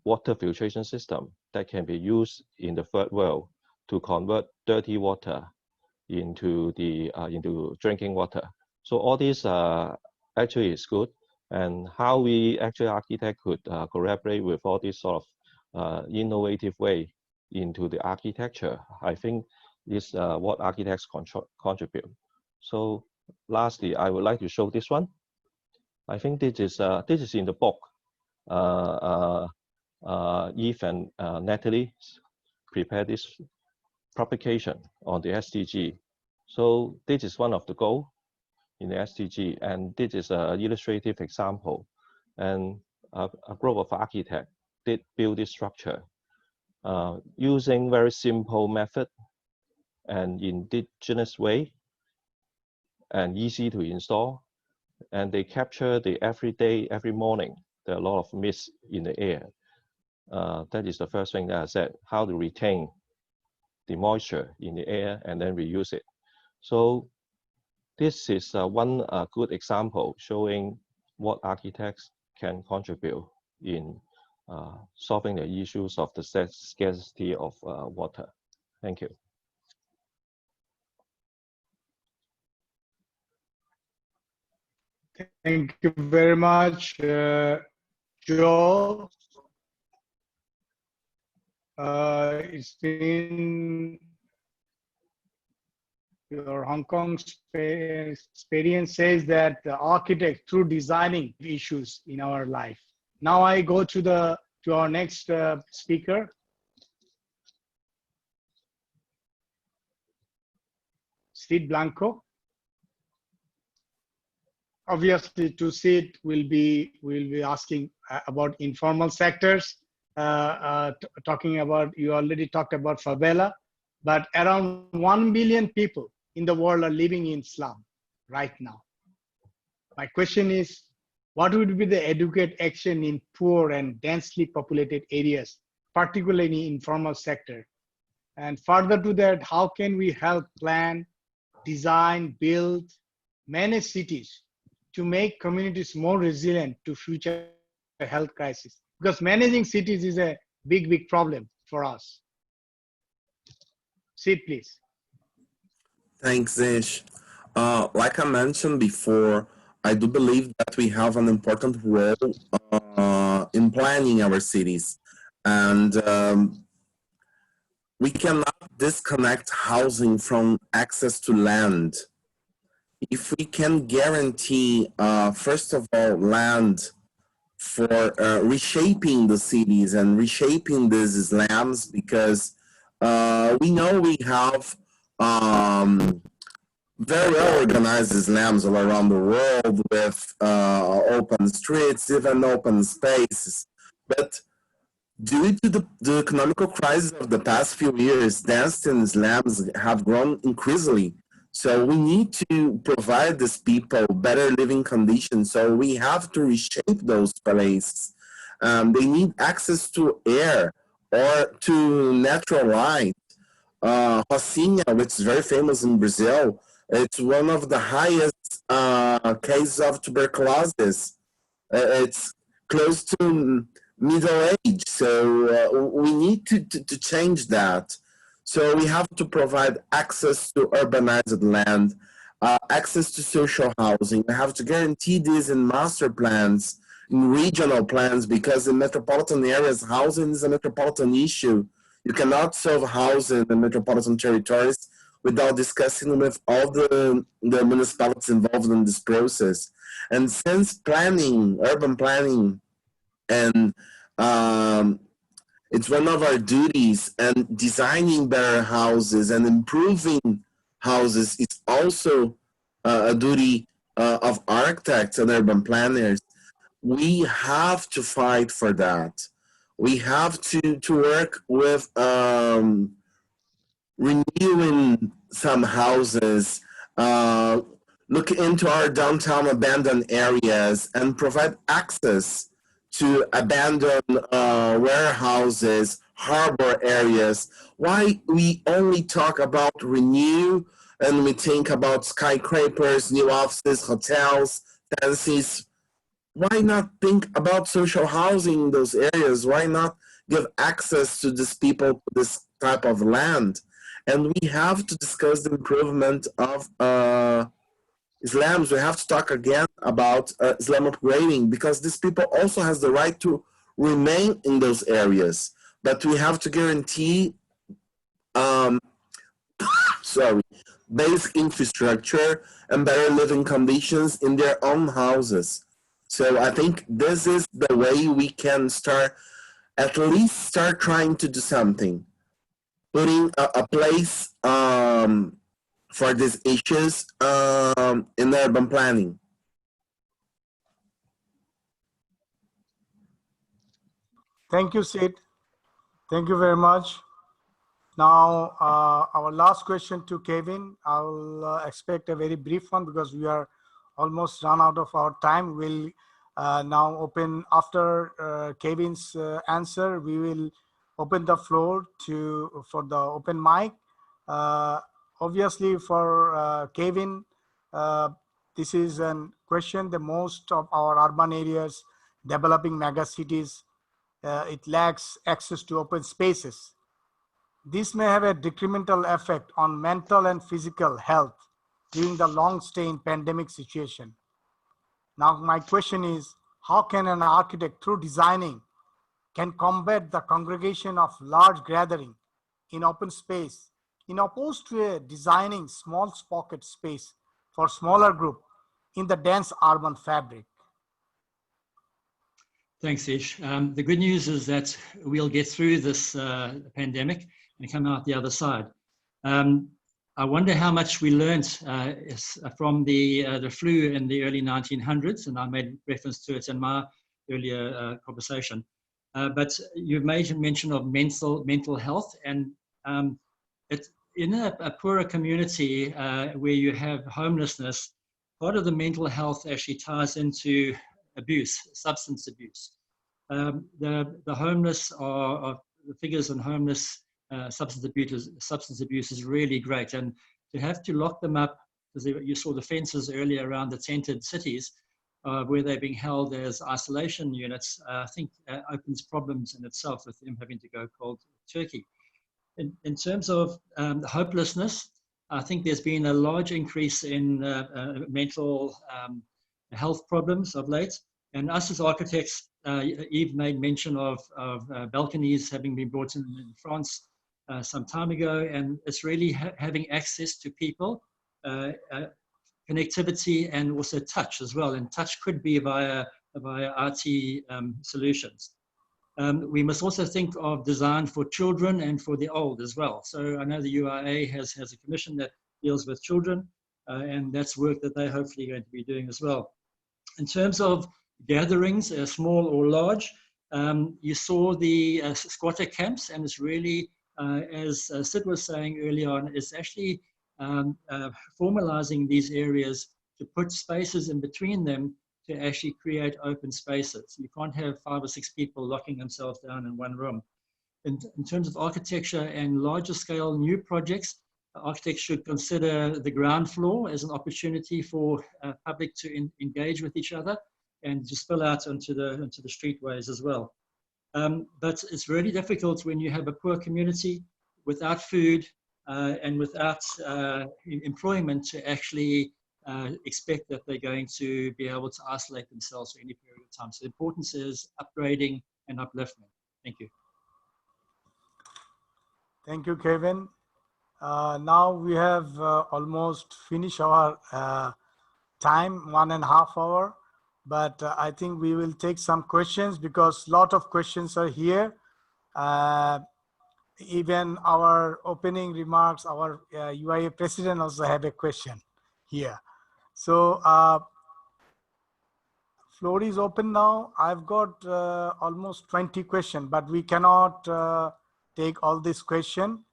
Speaker 7: water filtration system that can be used in the third world to convert dirty water into drinking water. So all this actually is good, and how we actually architect could collaborate with all this sort of innovative way into the architecture, I think is what architects contribute. So lastly, I would like to show this one. I think this is in the book. Yves and Natalie prepared this publication on the SDG. So this is one of the goals in the SDG, and this is an illustrative example. And a group of architects did build this structure using very simple method and indigenous way and easy to install. And they capture every morning, there are a lot of mist in the air. That is the first thing that I said, how to retain the moisture in the air and then reuse it. So this is one good example showing what architects can contribute in solving the issues of the scarcity of water. Thank you.
Speaker 1: Thank you very much, Joe. It's been your Hong Kong experience says that the architect through designing issues in our life. Now I go to our next speaker. Sid Blanco. Obviously, to Sid, we'll be asking about informal sectors. Talking about, you already talked about favela, but around 1 billion people in the world are living in slum right now. My question is, what would be the adequate action in poor and densely populated areas, particularly in informal sector? And further to that, how can we help plan, design, build, manage cities to make communities more resilient to future health crisis? Because managing cities is a big problem for us. Sid, please.
Speaker 8: Thanks, Ish. Like I mentioned before, I do believe that we have an important role in planning our cities. And we cannot disconnect housing from access to land. If we can guarantee, first of all, land for reshaping the cities and reshaping these slums, because we know we have very well organized slums all around the world with open streets, even open spaces. But due to the economical crisis of the past few years, density in slums have grown increasingly. So we need to provide these people better living conditions. So we have to reshape those places. They need access to air or to natural light. Rocinha, which is very famous in Brazil, it's one of the highest cases of tuberculosis. It's close to middle age, so we need to change that. So we have to provide access to urbanized land, access to social housing. We have to guarantee this in master plans, in regional plans, because in metropolitan areas, housing is a metropolitan issue. You cannot solve housing in metropolitan territories without discussing with all the municipalities involved in this process. And since planning, urban planning, and it's one of our duties, and designing better houses and improving houses is also a duty of architects and urban planners. We have to fight for that. We have to work with renewing some houses, look into our downtown abandoned areas and provide access to abandoned warehouses, harbor areas. Why we only talk about renew and we think about skyscrapers, new offices, hotels, fancies? Why not think about social housing in those areas? Why not give access to these people to this type of land? And we have to discuss the improvement of slums. We have to talk again about slum upgrading, because these people also has the right to remain in those areas. But we have to guarantee basic infrastructure and better living conditions in their own houses. So I think this is the way we can start, at least start trying to do something. Putting a place for these issues in urban planning.
Speaker 1: Thank you, Sid. Thank you very much. Now, our last question to Kevin. I'll expect a very brief one because we are almost run out of our time. We'll now open, after Kevin's answer, we will open the floor for the open mic. Obviously for Kevin, this is a question. The most of our urban areas, developing megacities, it lacks access to open spaces. This may have a detrimental effect on mental and physical health during the long stay in pandemic situation. Now, my question is, how can an architect, through designing, can combat the congregation of large gathering in open space, in opposed to designing small pocket space for smaller group in the dense urban fabric?
Speaker 9: Thanks, Ish. The good news is that we'll get through this pandemic and come out the other side. I wonder how much we learned from the flu in the early 1900s, and I made reference to it in my earlier conversation. But you've made mention of mental health, and in a poorer community where you have homelessness, part of the mental health actually ties into abuse, substance abuse. The homeless are the figures on homeless substance abuse is really great, and to have to lock them up, because you saw the fences earlier around the tented cities where they're being held as isolation units, I think opens problems in itself with them having to go cold turkey. In terms of hopelessness, I think there's been a large increase in mental health problems of late. And us as architects, Yves made mention of balconies having been brought in France some time ago, and it's really having access to people, connectivity, and also touch as well. And touch could be via IT solutions. We must also think of design for children and for the old as well. So I know the UIA has a commission that deals with children, and that's work that they're hopefully going to be doing as well. In terms of gatherings, small or large, you saw the squatter camps, and it's really, as Sid was saying early on, it's actually formalizing these areas to put spaces in between them to actually create open spaces. You can't have 5 or 6 people locking themselves down in one room. In terms of architecture and larger scale new projects, architects should consider the ground floor as an opportunity for public to engage with each other and to spill out onto the streetways as well. But it's really difficult when you have a poor community without food and without employment to actually expect that they're going to be able to isolate themselves for any period of time. So the importance is upgrading and upliftment. Thank you.
Speaker 1: Thank you, Kevin. Now we have almost finished our time, 1.5 hours, but I think we will take some questions because a lot of questions are here. Even our opening remarks, our UIA president also had a question here. So floor is open now. I've got almost 20 questions, but we cannot take all this question.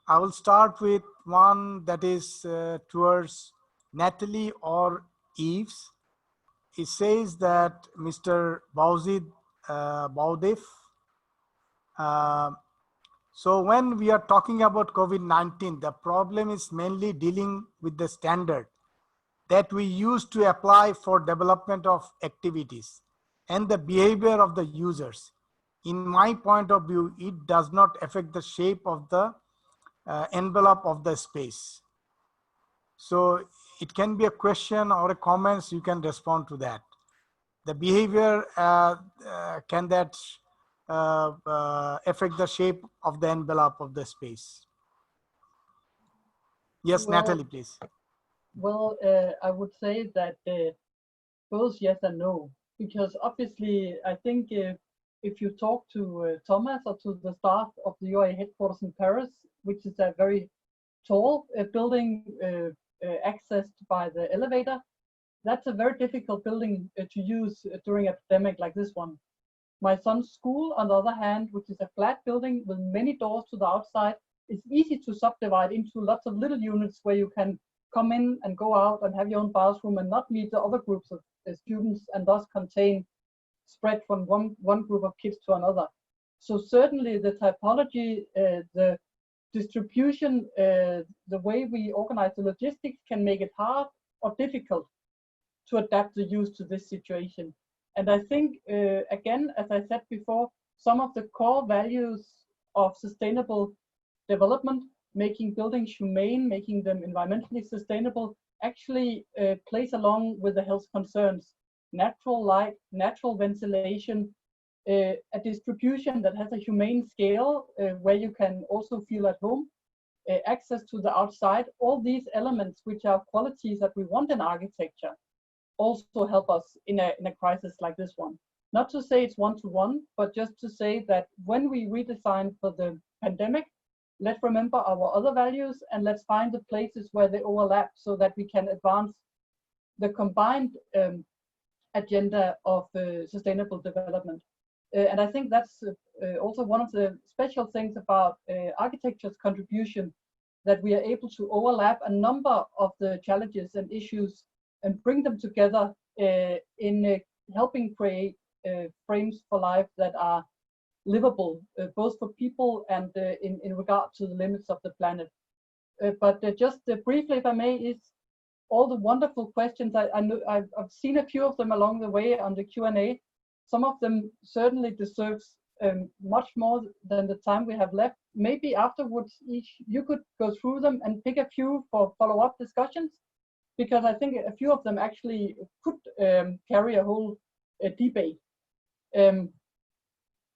Speaker 1: I will start with one that is towards Natalie or Yves. It says that Mr. Baudif. So when we are talking about COVID-19, the problem is mainly dealing with the standard that we use to apply for development of activities and the behavior of the users. In my point of view, it does not affect the shape of the envelope of the space. So it can be a question or a comments, you can respond to that. The behavior, can that affect the shape of the envelope of the space? Yes, well, Natalie, please.
Speaker 6: Well, I would say that both yes and no, because obviously I think if you talk to Thomas or to the staff of the UIA headquarters in Paris, which is a very tall building accessed by the elevator, that's a very difficult building to use during a pandemic like this one. My son's school, on the other hand, which is a flat building with many doors to the outside, is easy to subdivide into lots of little units where you can come in and go out and have your own bathroom and not meet the other groups of students, and thus contain spread from one group of kids to another. So certainly the typology, the distribution, the way we organize the logistics can make it hard or difficult to adapt the use to this situation. And I think, again, as I said before, some of the core values of sustainable development, making buildings humane, making them environmentally sustainable, actually plays along with the health concerns. Natural light, natural ventilation, a distribution that has a humane scale where you can also feel at home, access to the outside, all these elements which are qualities that we want in architecture also help us in a crisis like this one. Not to say it's one-to-one, but just to say that when we redesign for the pandemic, let's remember our other values and let's find the places where they overlap so that we can advance the combined agenda of sustainable development. And I think that's also one of the special things about architecture's contribution that we are able to overlap a number of the challenges and issues and bring them together in helping create frames for life that are livable, both for people and in regard to the limits of the planet. But just briefly, if I may, is all the wonderful questions. I've seen a few of them along the way on the Q&A. Some of them certainly deserves much more than the time we have left. Maybe afterwards, you could go through them and pick a few for follow-up discussions, because I think a few of them actually could carry a whole debate. And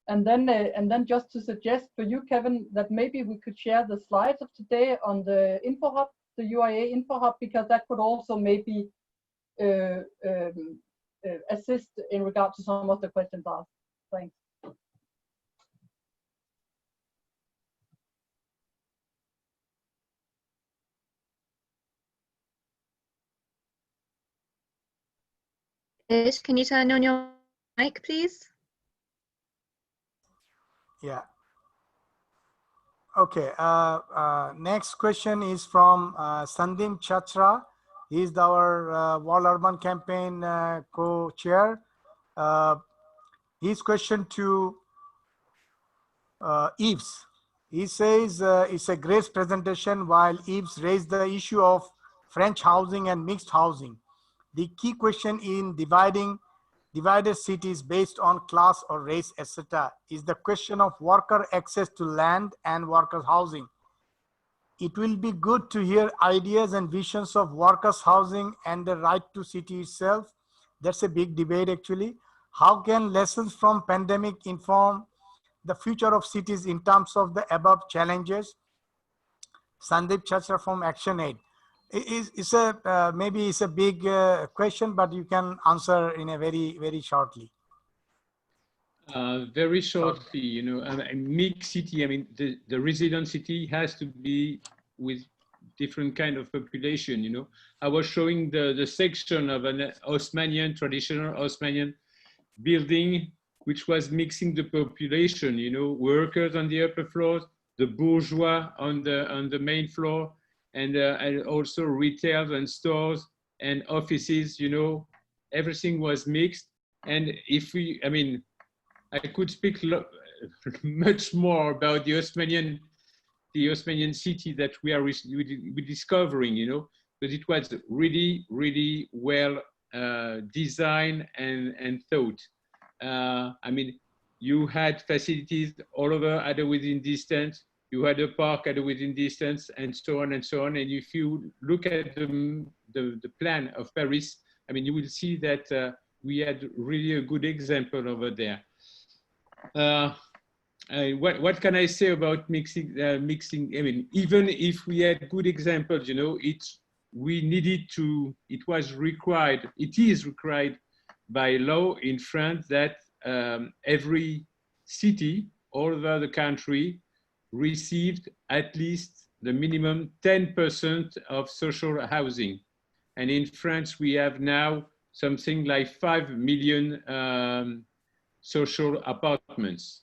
Speaker 6: then just to suggest for you, Kevin, that maybe we could share the slides of today on the Info Hub, the UIA Info Hub, because that could also maybe assist in regard to some of the questions asked. Thanks.
Speaker 2: Ish, can you turn on your mic, please?
Speaker 1: Yeah. Okay. Next question is from Sandeep Chachra. He is our World Urban Campaign co-chair. His question to Yves. He says it's a great presentation, while Yves raised the issue of French housing and mixed housing. The key question in divided cities based on class or race, etc., is the question of worker access to land and workers' housing. It will be good to hear ideas and visions of workers' housing and the right to city itself. That's a big debate, actually. How can lessons from pandemic inform the future of cities in terms of the above challenges? Sandeep Chachra from ActionAid. Maybe it's a big question, but you can answer in a very shortly.
Speaker 4: Very shortly, you know, a mixed city. I mean, the resident city has to be with different kind of population. You know, I was showing the section of an traditional Haussmannian building, which was mixing the population. You know, workers on the upper floors, the bourgeois on the main floor, and also retail and stores and offices. You know, everything was mixed. And if we, I mean, I could speak much more about the Haussmannian city that we're discovering, you know, but it was really well designed and thought. I mean, you had facilities all over at a within distance. You had a park at a within distance, and so on and so on. And if you look at the plan of Paris, I mean, you will see that we had really a good example over there. What can I say about mixing? I mean, even if we had good examples, you know, it is required by law in France that every city all over the country received at least the minimum 10% of social housing. And in France, we have now something like 5 million social apartments.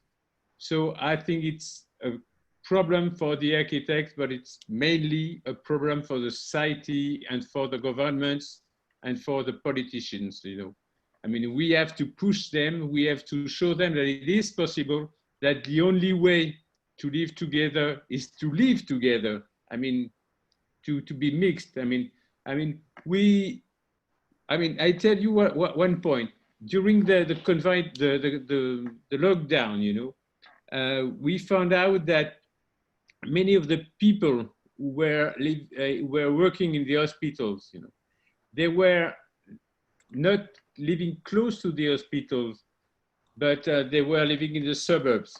Speaker 4: So I think it's a problem for the architects, but it's mainly a problem for the society and for the governments and for the politicians, you know. I mean, we have to push them, we have to show them that it is possible, that the only way to live together is to live together. I mean, to be mixed. I mean, I tell you one point. During the lockdown, you know, we found out that many of the people who were working in the hospitals, you know, they were not living close to the hospitals, but they were living in the suburbs.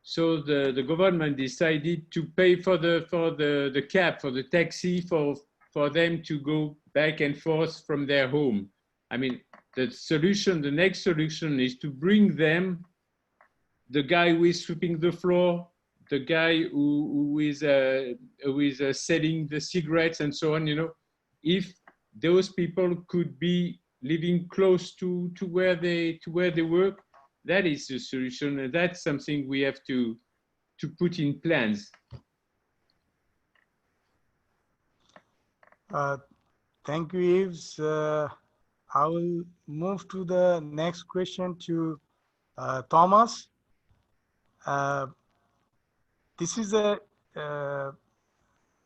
Speaker 4: So the government decided to pay for the cab, for the taxi, for them to go back and forth from their home. I mean, the next solution is to bring them, the guy who is sweeping the floor, the guy who is selling the cigarettes and so on, you know, if those people could be living close to where they work, that is the solution, and that's something we have to put in plans.
Speaker 1: Thank you, Yves. I will move to the next question to Thomas. This is a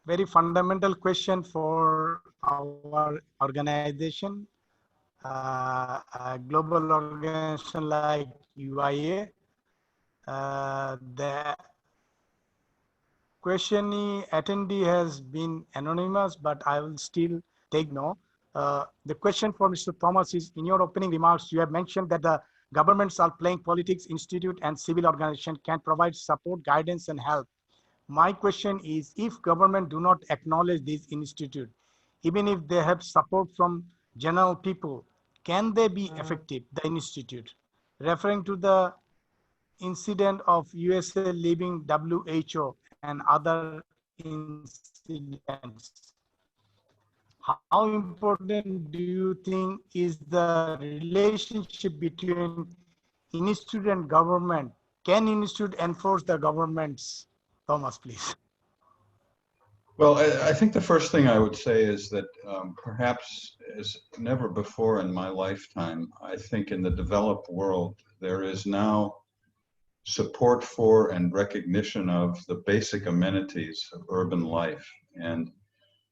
Speaker 1: very fundamental question for our organization, a global organization like UIA. The questionee attendee has been anonymous, but I will still take no. The question for Mr. Thomas is, in your opening remarks, you have mentioned that the governments are playing politics, institute, and civil organization can provide support, guidance, and help. My question is, if government do not acknowledge this institute, even if they have support from general people, can they be effective, the institute? Referring to the incident of USA leaving WHO and other incidents, how important do you think is the relationship between institute and government? Can institute enforce the governments? Thomas, please.
Speaker 5: Well, I think the first thing I would say is that perhaps as never before in my lifetime, I think in the developed world, there is now support for and recognition of the basic amenities of urban life. And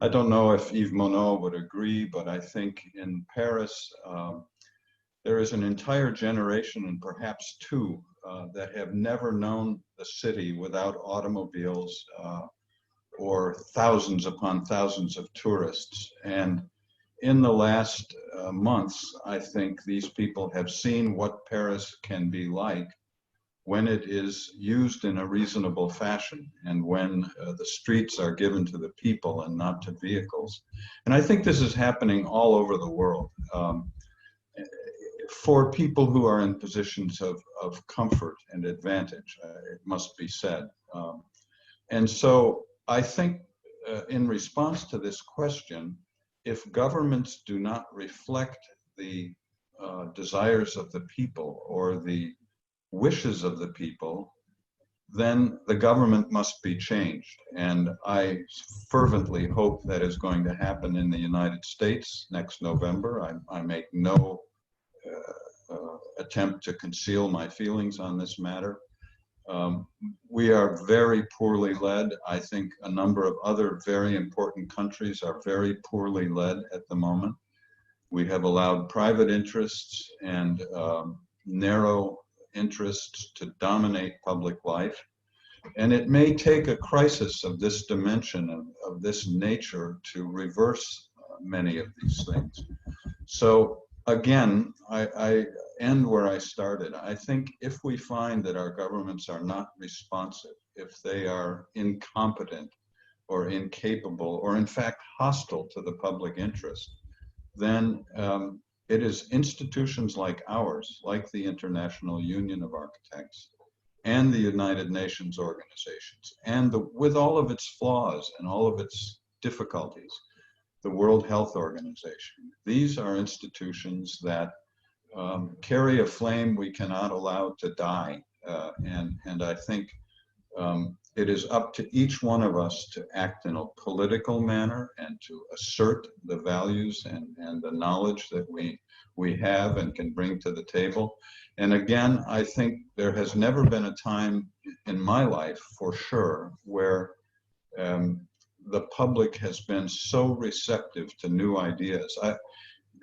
Speaker 5: I don't know if Yves Monnot would agree, but I think in Paris, there is an entire generation, and perhaps two, that have never known the city without automobiles or thousands upon thousands of tourists. And in the last months, I think these people have seen what Paris can be like when it is used in a reasonable fashion and when the streets are given to the people and not to vehicles. And I think this is happening all over the world for people who are in positions of comfort and advantage, it must be said. And so I think in response to this question, if governments do not reflect the desires of the people or the wishes of the people, then the government must be changed. And I fervently hope that is going to happen in the United States next November. I make no attempt to conceal my feelings on this matter. We are very poorly led. I think a number of other very important countries are very poorly led at the moment. We have allowed private interests and narrow interests to dominate public life. And it may take a crisis of this dimension, of this nature, to reverse many of these things. So again, I end where I started. I think if we find that our governments are not responsive, if they are incompetent or incapable, or in fact hostile to the public interest, then it is institutions like ours, like the International Union of Architects and the United Nations organizations, and with all of its flaws and all of its difficulties, the World Health Organization. These are institutions that carry a flame we cannot allow to die. And I think it is up to each one of us to act in a political manner and to assert the values and the knowledge that we have and can bring to the table. And again, I think there has never been a time in my life, for sure, where the public has been so receptive to new ideas.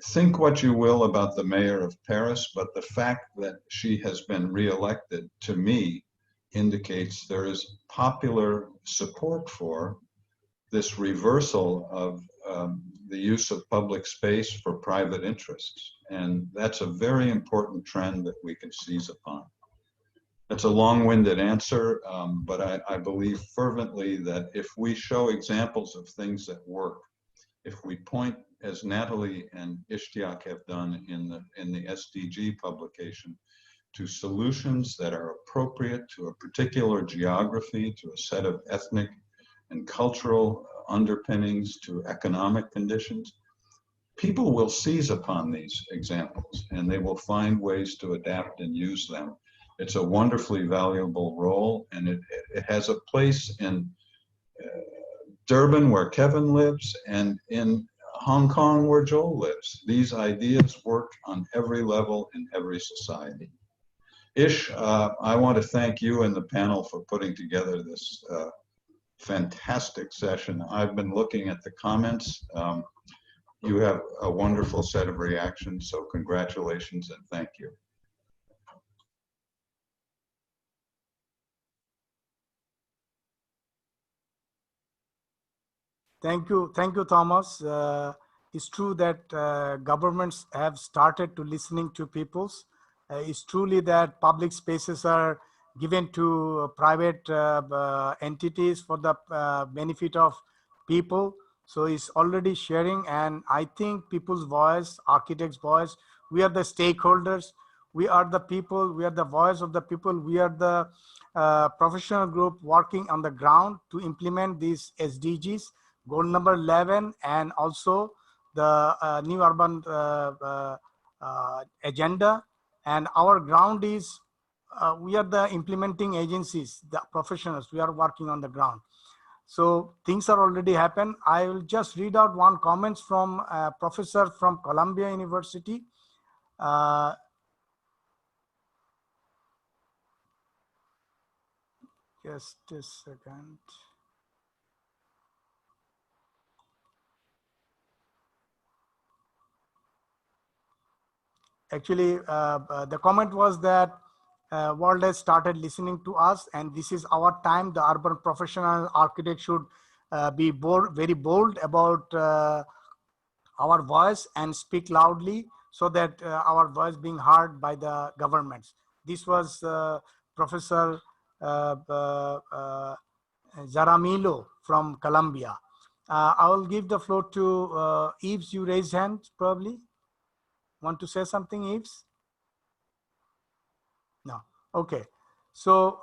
Speaker 5: Think what you will about the mayor of Paris, but the fact that she has been reelected, to me, indicates there is popular support for this reversal of the use of public space for private interests. And that's a very important trend that we can seize upon. That's a long-winded answer, but I believe fervently that if we show examples of things that work, if we point, as Natalie and Ishtiaque have done in the SDG publication, to solutions that are appropriate to a particular geography, to a set of ethnic and cultural underpinnings, to economic conditions, people will seize upon these examples and they will find ways to adapt and use them. It's a wonderfully valuable role, and it has a place in Durban, where Kevin lives, and in Hong Kong, where Joel lives. These ideas work on every level in every society. Ish, I want to thank you and the panel for putting together this fantastic session. I've been looking at the comments. You have a wonderful set of reactions, so congratulations and thank you.
Speaker 1: Thank you, Thomas. It's true that governments have started to listening to peoples. It's truly that public spaces are given to private entities for the benefit of people. So it's already sharing, and I think people's voice, architects' voice, we are the stakeholders, we are the people, we are the voice of the people, we are the professional group working on the ground to implement these SDGs, goal number 11, and also the new urban agenda. And our ground is, we are the implementing agencies, the professionals, we are working on the ground. So things are already happened. I will just read out one comments from a professor from Columbia University. Just a second. Actually, the comment was that world has started listening to us, and this is our time. The urban professional architect should be very bold about our voice and speak loudly so that our voice being heard by the governments. This was Professor Jaramillo from Columbia. I will give the floor to Yves. You raise hand probably. Want to say something, Yves? No. Okay. So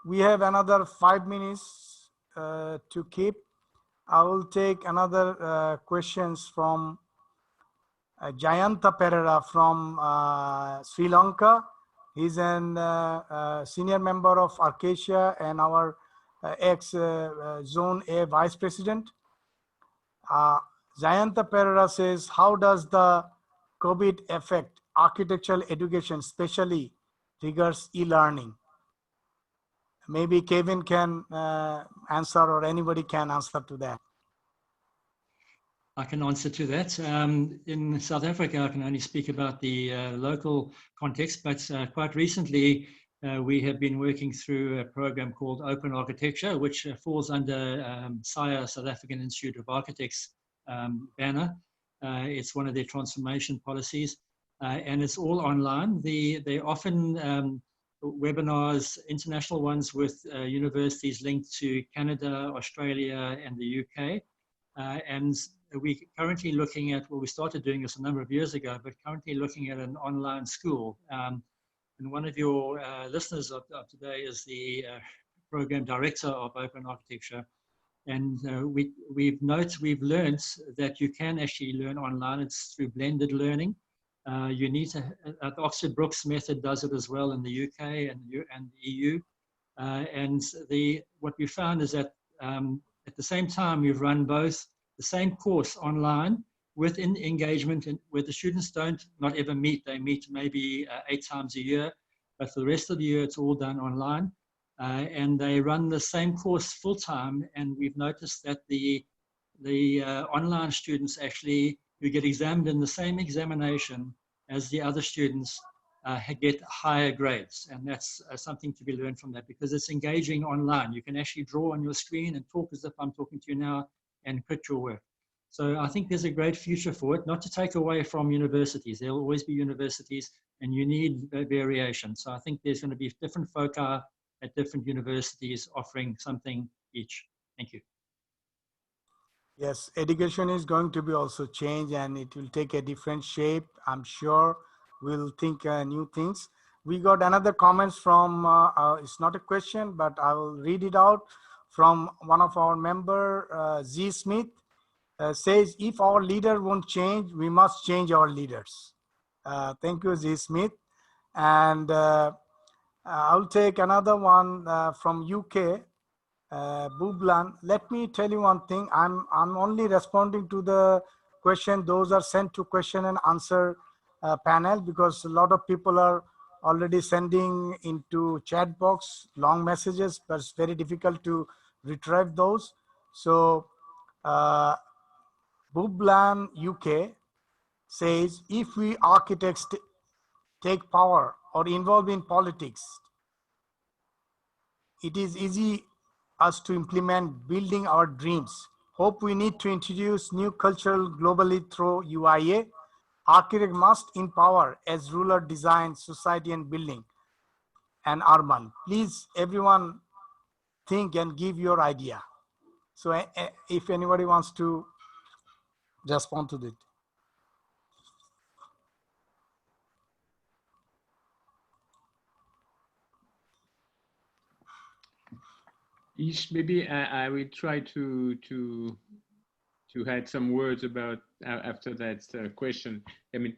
Speaker 1: we have another 5 minutes to keep. I will take another questions from Jayanta Pereira from Sri Lanka. He's a senior member of Arcacia and our ex-Zone A Vice President. Jayanta Pereira says, how does the COVID affect architectural education, especially regards e-learning? Maybe Kevin can answer, or anybody can answer to that.
Speaker 9: I can answer to that. In South Africa, I can only speak about the local context, but quite recently, we have been working through a program called Open Architecture, which falls under SIA, South African Institute of Architects banner. It's one of their transformation policies, and it's all online. They often webinars, international ones with universities linked to Canada, Australia, and the UK. And we're currently looking at, well, we started doing this a number of years ago, but currently looking at an online school. And one of your listeners of today is the program director of Open Architecture. And we've learned that you can actually learn online. It's through blended learning. You need to, the Oxford Brookes method does it as well in the UK and the EU. And what we found is that at the same time, we've run both the same course online with engagement, where the students not ever meet. They meet maybe 8 times a year, but for the rest of the year, it's all done online. And they run the same course full time. And we've noticed that the online students actually, who get examined in the same examination as the other students, get higher grades. And that's something to be learned from that, because it's engaging online. You can actually draw on your screen and talk as if I'm talking to you now and put your work. So I think there's a great future for it, not to take away from universities. There will always be universities, and you need variation. So I think there's going to be different foci at different universities offering something each. Thank you.
Speaker 1: Yes, education is going to be also changed, and it will take a different shape. I'm sure we'll think new things. We got another comments from, it's not a question, but I will read it out from one of our member, Z Smith, says, if our leader won't change, we must change our leaders. Thank you, Z Smith. And I'll take another one from UK. Bublan, let me tell you one thing. I'm only responding to the question. Those are sent to question and answer panel, because a lot of people are already sending into chat box long messages, but it's very difficult to retrieve those. So Bublan UK says, if we architects take power or involve in politics, it is easy us to implement building our dreams. Hope we need to introduce new cultural globally through UIA. Architect must empower as ruler, design, society and building and urban. Please, everyone think and give your idea. So if anybody wants to respond to it.
Speaker 4: Ish, maybe I will try to add some words about after that question. I mean,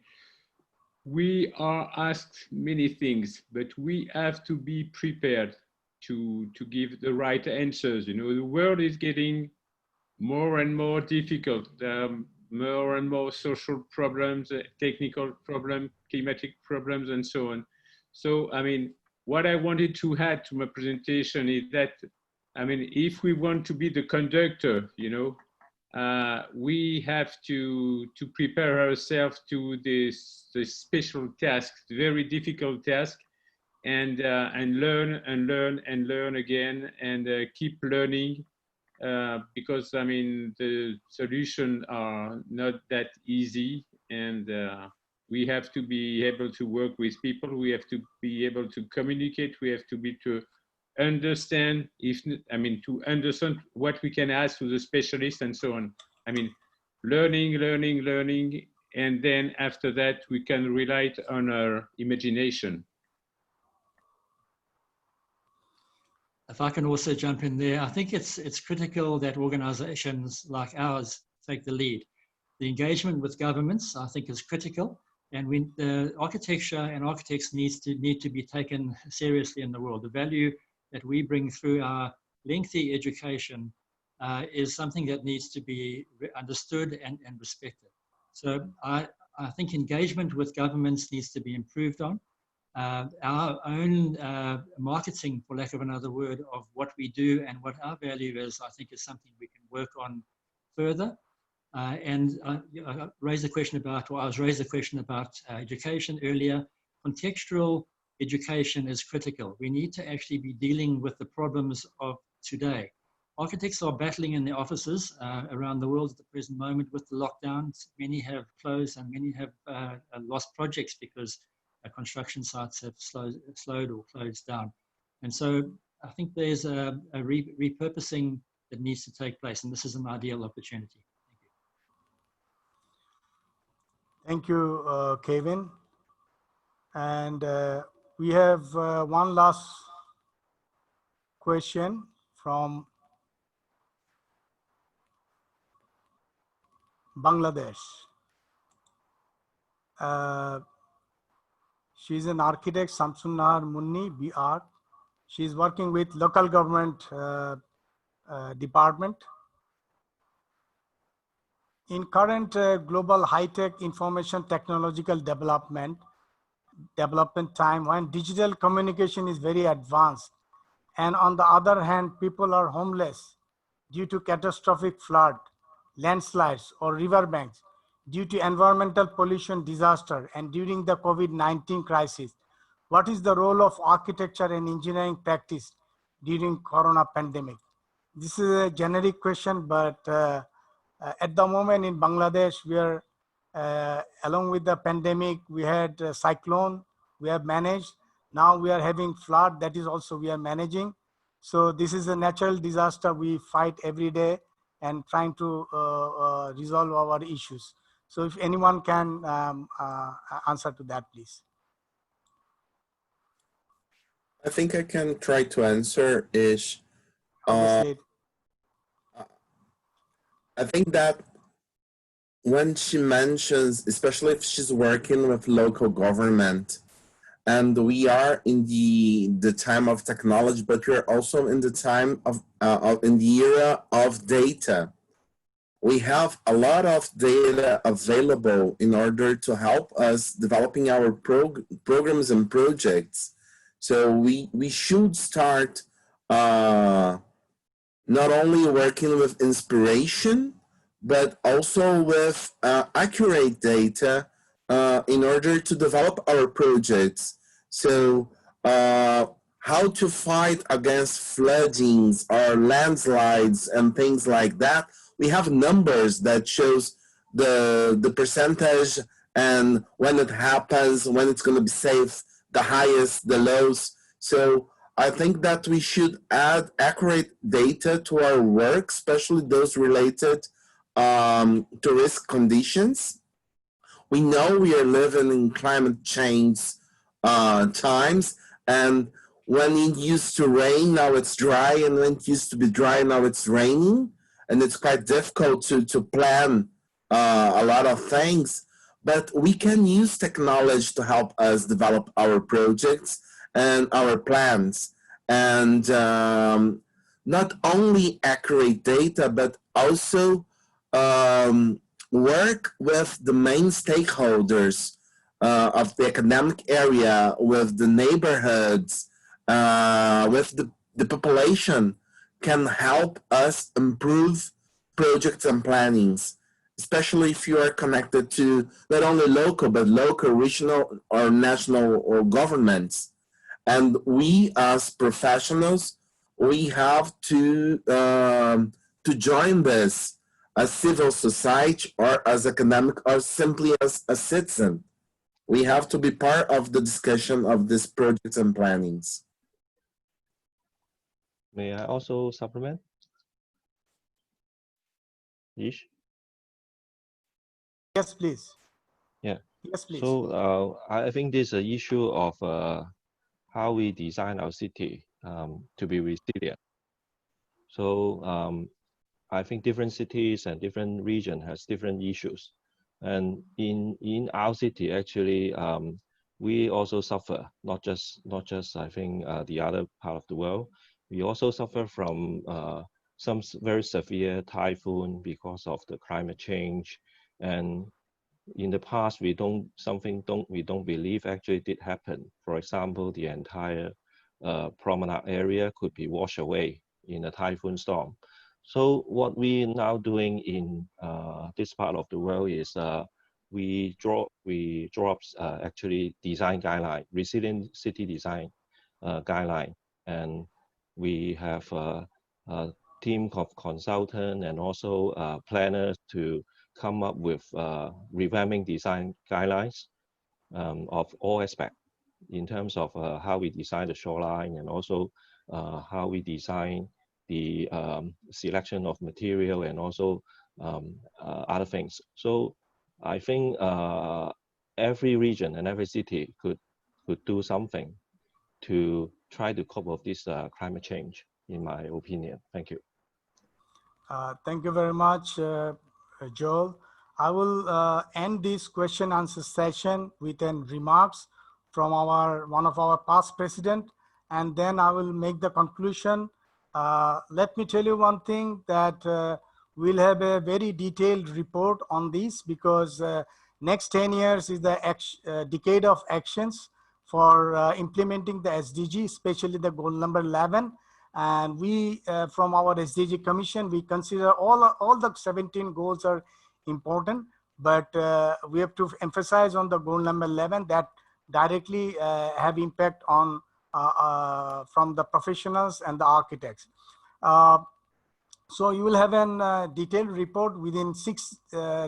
Speaker 4: we are asked many things, but we have to be prepared to give the right answers. You know, the world is getting more and more difficult. More and more social problems, technical problems, climatic problems, and so on. So, I mean, what I wanted to add to my presentation is that, I mean, if we want to be the conductor, you know, we have to prepare ourselves to this special task, very difficult task, and learn and learn and learn again, and keep learning. Because I mean, the solutions are not that easy, and we have to be able to work with people. We have to be able to communicate. We have to be to understand, to understand what we can ask to the specialists and so on. I mean, learning, and then after that, we can rely on our imagination.
Speaker 9: If I can also jump in there, I think it's critical that organizations like ours take the lead. The engagement with governments, I think, is critical, and the architecture and architects need to be taken seriously in the world. The value that we bring through our lengthy education is something that needs to be understood and respected. So I think engagement with governments needs to be improved on. Our own marketing, for lack of another word, of what we do and what our value is, I think is something we can work on further. And I was raised the question about education earlier. Contextual education is critical. We need to actually be dealing with the problems of today. Architects are battling in their offices around the world at the present moment with the lockdowns. Many have closed and many have lost projects because construction sites have slowed or closed down. And so I think there's a repurposing that needs to take place, and this is an ideal opportunity.
Speaker 1: Thank you, Kevin. And we have one last question from Bangladesh. She's an architect, Samsun Nahar Munni, BR. She's working with local government department. In current global high-tech information technological development time, when digital communication is very advanced, and on the other hand, people are homeless due to catastrophic flood, landslides, or riverbanks, due to environmental pollution disaster, and during the COVID-19 crisis, what is the role of architecture and engineering practice during Corona pandemic? This is a generic question, but at the moment in Bangladesh, we are, along with the pandemic, we had a cyclone, we have managed. Now we are having flood, that is also we are managing. So this is a natural disaster we fight every day and trying to resolve our issues. So if anyone can answer to that, please.
Speaker 8: I think I can try to answer, Ish. I think that when she mentions, especially if she's working with local government, and we are in the time of technology, but we're also in the time of in the era of data. We have a lot of data available in order to help us developing our programs and projects. So we should start not only working with inspiration, but also with accurate data in order to develop our projects. So how to fight against floodings or landslides and things like that. We have numbers that shows the percentage and when it happens, when it's going to be safe, the highest, the lows. So I think that we should add accurate data to our work, especially those related to risk conditions. We know we are living in climate change times, and when it used to rain, now it's dry, and when it used to be dry, now it's raining, and it's quite difficult to plan a lot of things. But we can use technology to help us develop our projects and our plans, and not only accurate data, but also work with the main stakeholders of the academic area, with the neighborhoods, with the population, can help us improve projects and plannings, especially if you are connected to not only local, but local, regional, or national or governments. And we as professionals, we have to join this as civil society or as academic or simply as a citizen. We have to be part of the discussion of these projects and plannings.
Speaker 7: May I also supplement? Ish?
Speaker 1: Yes, please.
Speaker 7: Yeah.
Speaker 1: Yes, please.
Speaker 7: So I think this is an issue of how we design our city to be resilient. So I think different cities and different regions has different issues. And in our city, actually, we also suffer, not just I think the other part of the world. We also suffer from some very severe typhoon because of the climate change. And in the past, we don't believe actually did happen. For example, the entire promenade area could be washed away in a typhoon storm. So what we're now doing in this part of the world is we draw up actually design guideline, resilient city design guideline, and we have a team of consultants and also planners to come up with revamping design guidelines of all aspects in terms of how we design the shoreline and also how we design the selection of material and also other things. So I think every region and every city could do something to try to cope with this climate change, in my opinion. Thank you.
Speaker 1: Thank you very much, Joel. I will end this question answer session with remarks from one of our past president, and then I will make the conclusion. Let me tell you one thing, that we'll have a very detailed report on this, because next 10 years is the decade of actions for implementing the SDG, especially the goal number 11. And we, from our SDG Commission, we consider all the 17 goals are important, but we have to emphasize on the goal number 11 that directly have impact on from the professionals and the architects. So you will have a detailed report within 6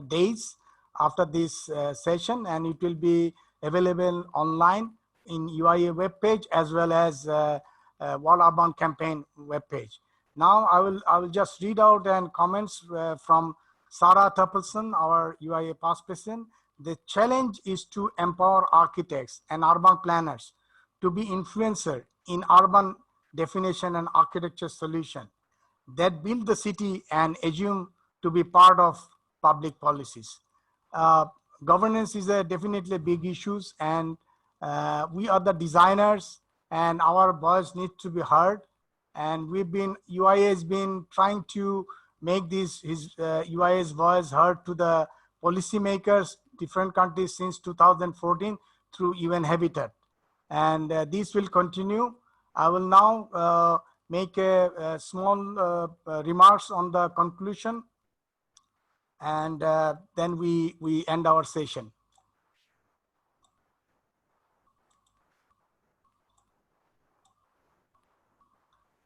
Speaker 1: days after this session, and it will be available online in UIA webpage as well as World Urban Campaign webpage. Now I will just read out comments from Sarah Jacobsen, our UIA past president. The challenge is to empower architects and urban planners to be influencer in urban definition and architecture solution that build the city and assume to be part of public policies. Governance is definitely big issues, and We are the designers and our voice needs to be heard. And UIA has been trying to make UIA's voice heard to the policymakers, different countries since 2014 through UN Habitat. And this will continue. I will now make a small remarks on the conclusion, and then we end our session.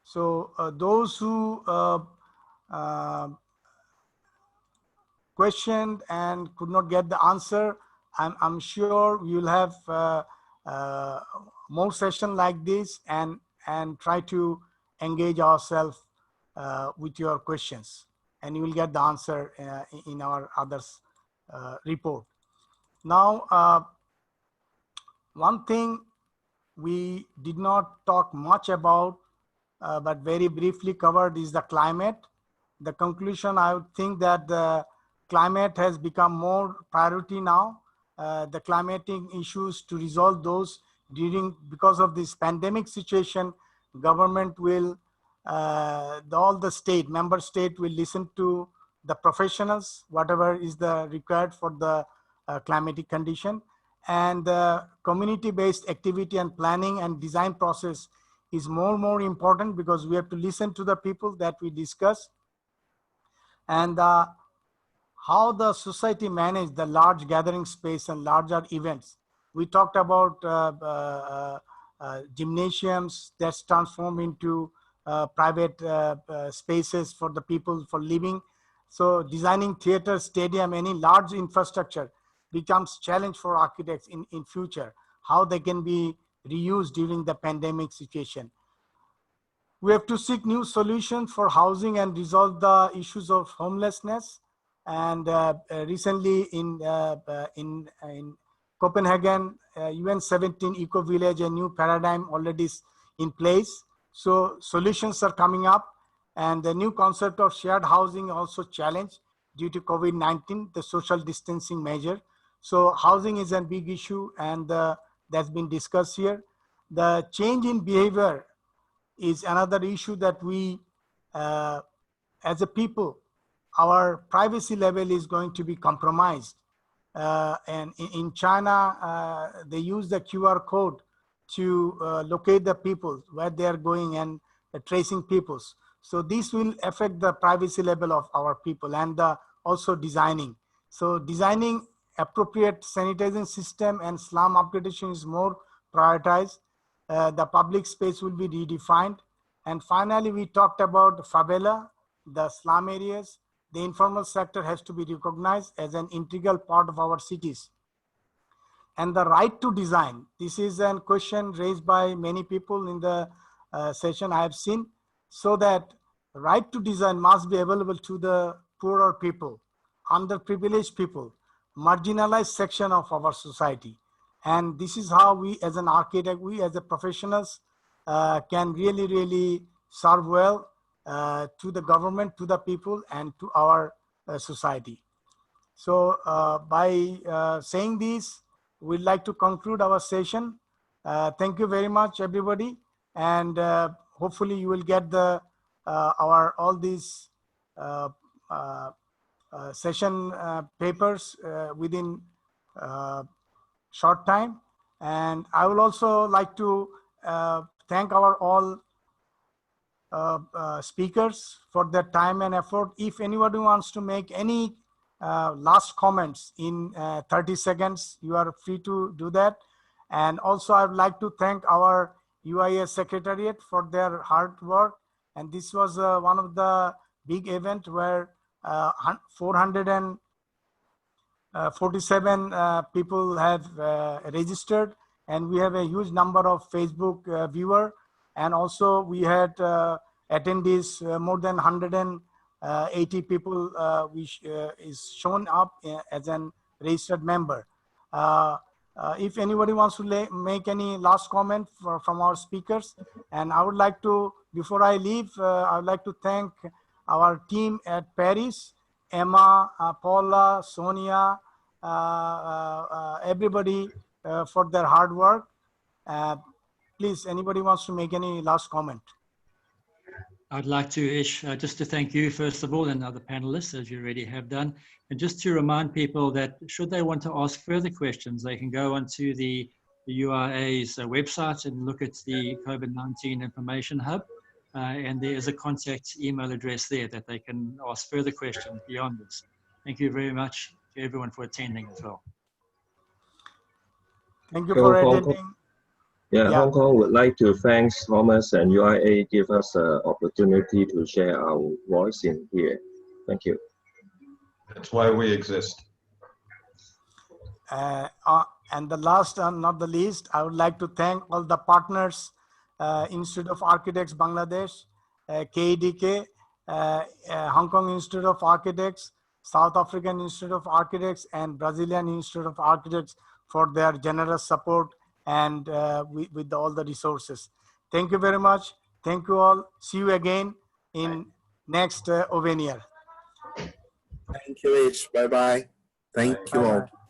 Speaker 1: So those who questioned and could not get the answer, I'm sure we will have more session like this and try to engage ourselves with your questions, and you will get the answer in our others report. Now, one thing we did not talk much about, but very briefly covered, is the climate. The conclusion, I would think that the climate has become more priority now. The climatic issues, to resolve those because of this pandemic situation, government will, all the member state will listen to the professionals, whatever is the required for the climatic condition. And the community-based activity and planning and design process is more important, because we have to listen to the people that we discuss. And how the society manage the large gathering space and larger events. We talked about gymnasiums that's transformed into private spaces for the people for living. So designing theater, stadium, any large infrastructure becomes challenge for architects in future, how they can be reused during the pandemic situation. We have to seek new solutions for housing and resolve the issues of homelessness. And recently in Copenhagen, UN 17 Eco Village, a new paradigm already is in place. So solutions are coming up, and the new concept of shared housing also challenged due to COVID-19, the social distancing measure. So housing is a big issue, and that's been discussed here. The change in behavior is another issue that we, as a people, our privacy level is going to be compromised. And in China, they use the QR code to locate the people, where they are going, and tracing peoples. So this will affect the privacy level of our people, and also designing. So designing appropriate sanitation system and slum upgradation is more prioritized. The public space will be redefined. And finally, we talked about favela, the slum areas. The informal sector has to be recognized as an integral part of our cities. And the right to design. This is a question raised by many people in the session I have seen. So that right to design must be available to the poorer people, underprivileged people, marginalized section of our society. And this is how we as an architect, we as a professionals can really serve well to the government, to the people, and to our society. So by saying this, we'd like to conclude our session. Thank you very much, everybody. And hopefully you will get the all these session papers within short time. And I would also like to thank our all speakers for their time and effort. If anybody wants to make any last comments in 30 seconds, you are free to do that. And also I would like to thank our UIA Secretariat for their hard work. And this was one of the big events where 447 people have registered, and we have a huge number of Facebook viewer. And also we had attendees, more than 180 people which is shown up as an registered member. If anybody wants to make any last comment from our speakers. And I would like to, before I leave, I would like to thank our team at Paris, Emma, Paula, Sonia, everybody for their hard work. Please, anybody wants to make any last comment?
Speaker 9: I'd like to, Ish, just to thank you, first of all, and other panelists, as you already have done. And just to remind people that should they want to ask further questions, they can go onto the UIA's website and look at the COVID-19 Information Hub. And there is a contact email address there that they can ask further questions beyond this. Thank you very much to everyone for attending as well.
Speaker 1: Thank you for attending.
Speaker 7: Yeah,
Speaker 1: Yeah.
Speaker 7: Hong Kong would like to thank Thomas and UIA give us an opportunity to share our voice in here. Thank you.
Speaker 5: That's why we exist.
Speaker 1: And the last and not the least, I would like to thank all the partners, Institute of Architects Bangladesh, KADK, Hong Kong Institute of Architects, South African Institute of Architects, and Brazilian Institute of Architects for their generous support and with all the resources. Thank you very much. Thank you all. See you again in next Ovenier.
Speaker 8: Thank you, H. Bye-bye. Thank you all.
Speaker 1: Bye-bye.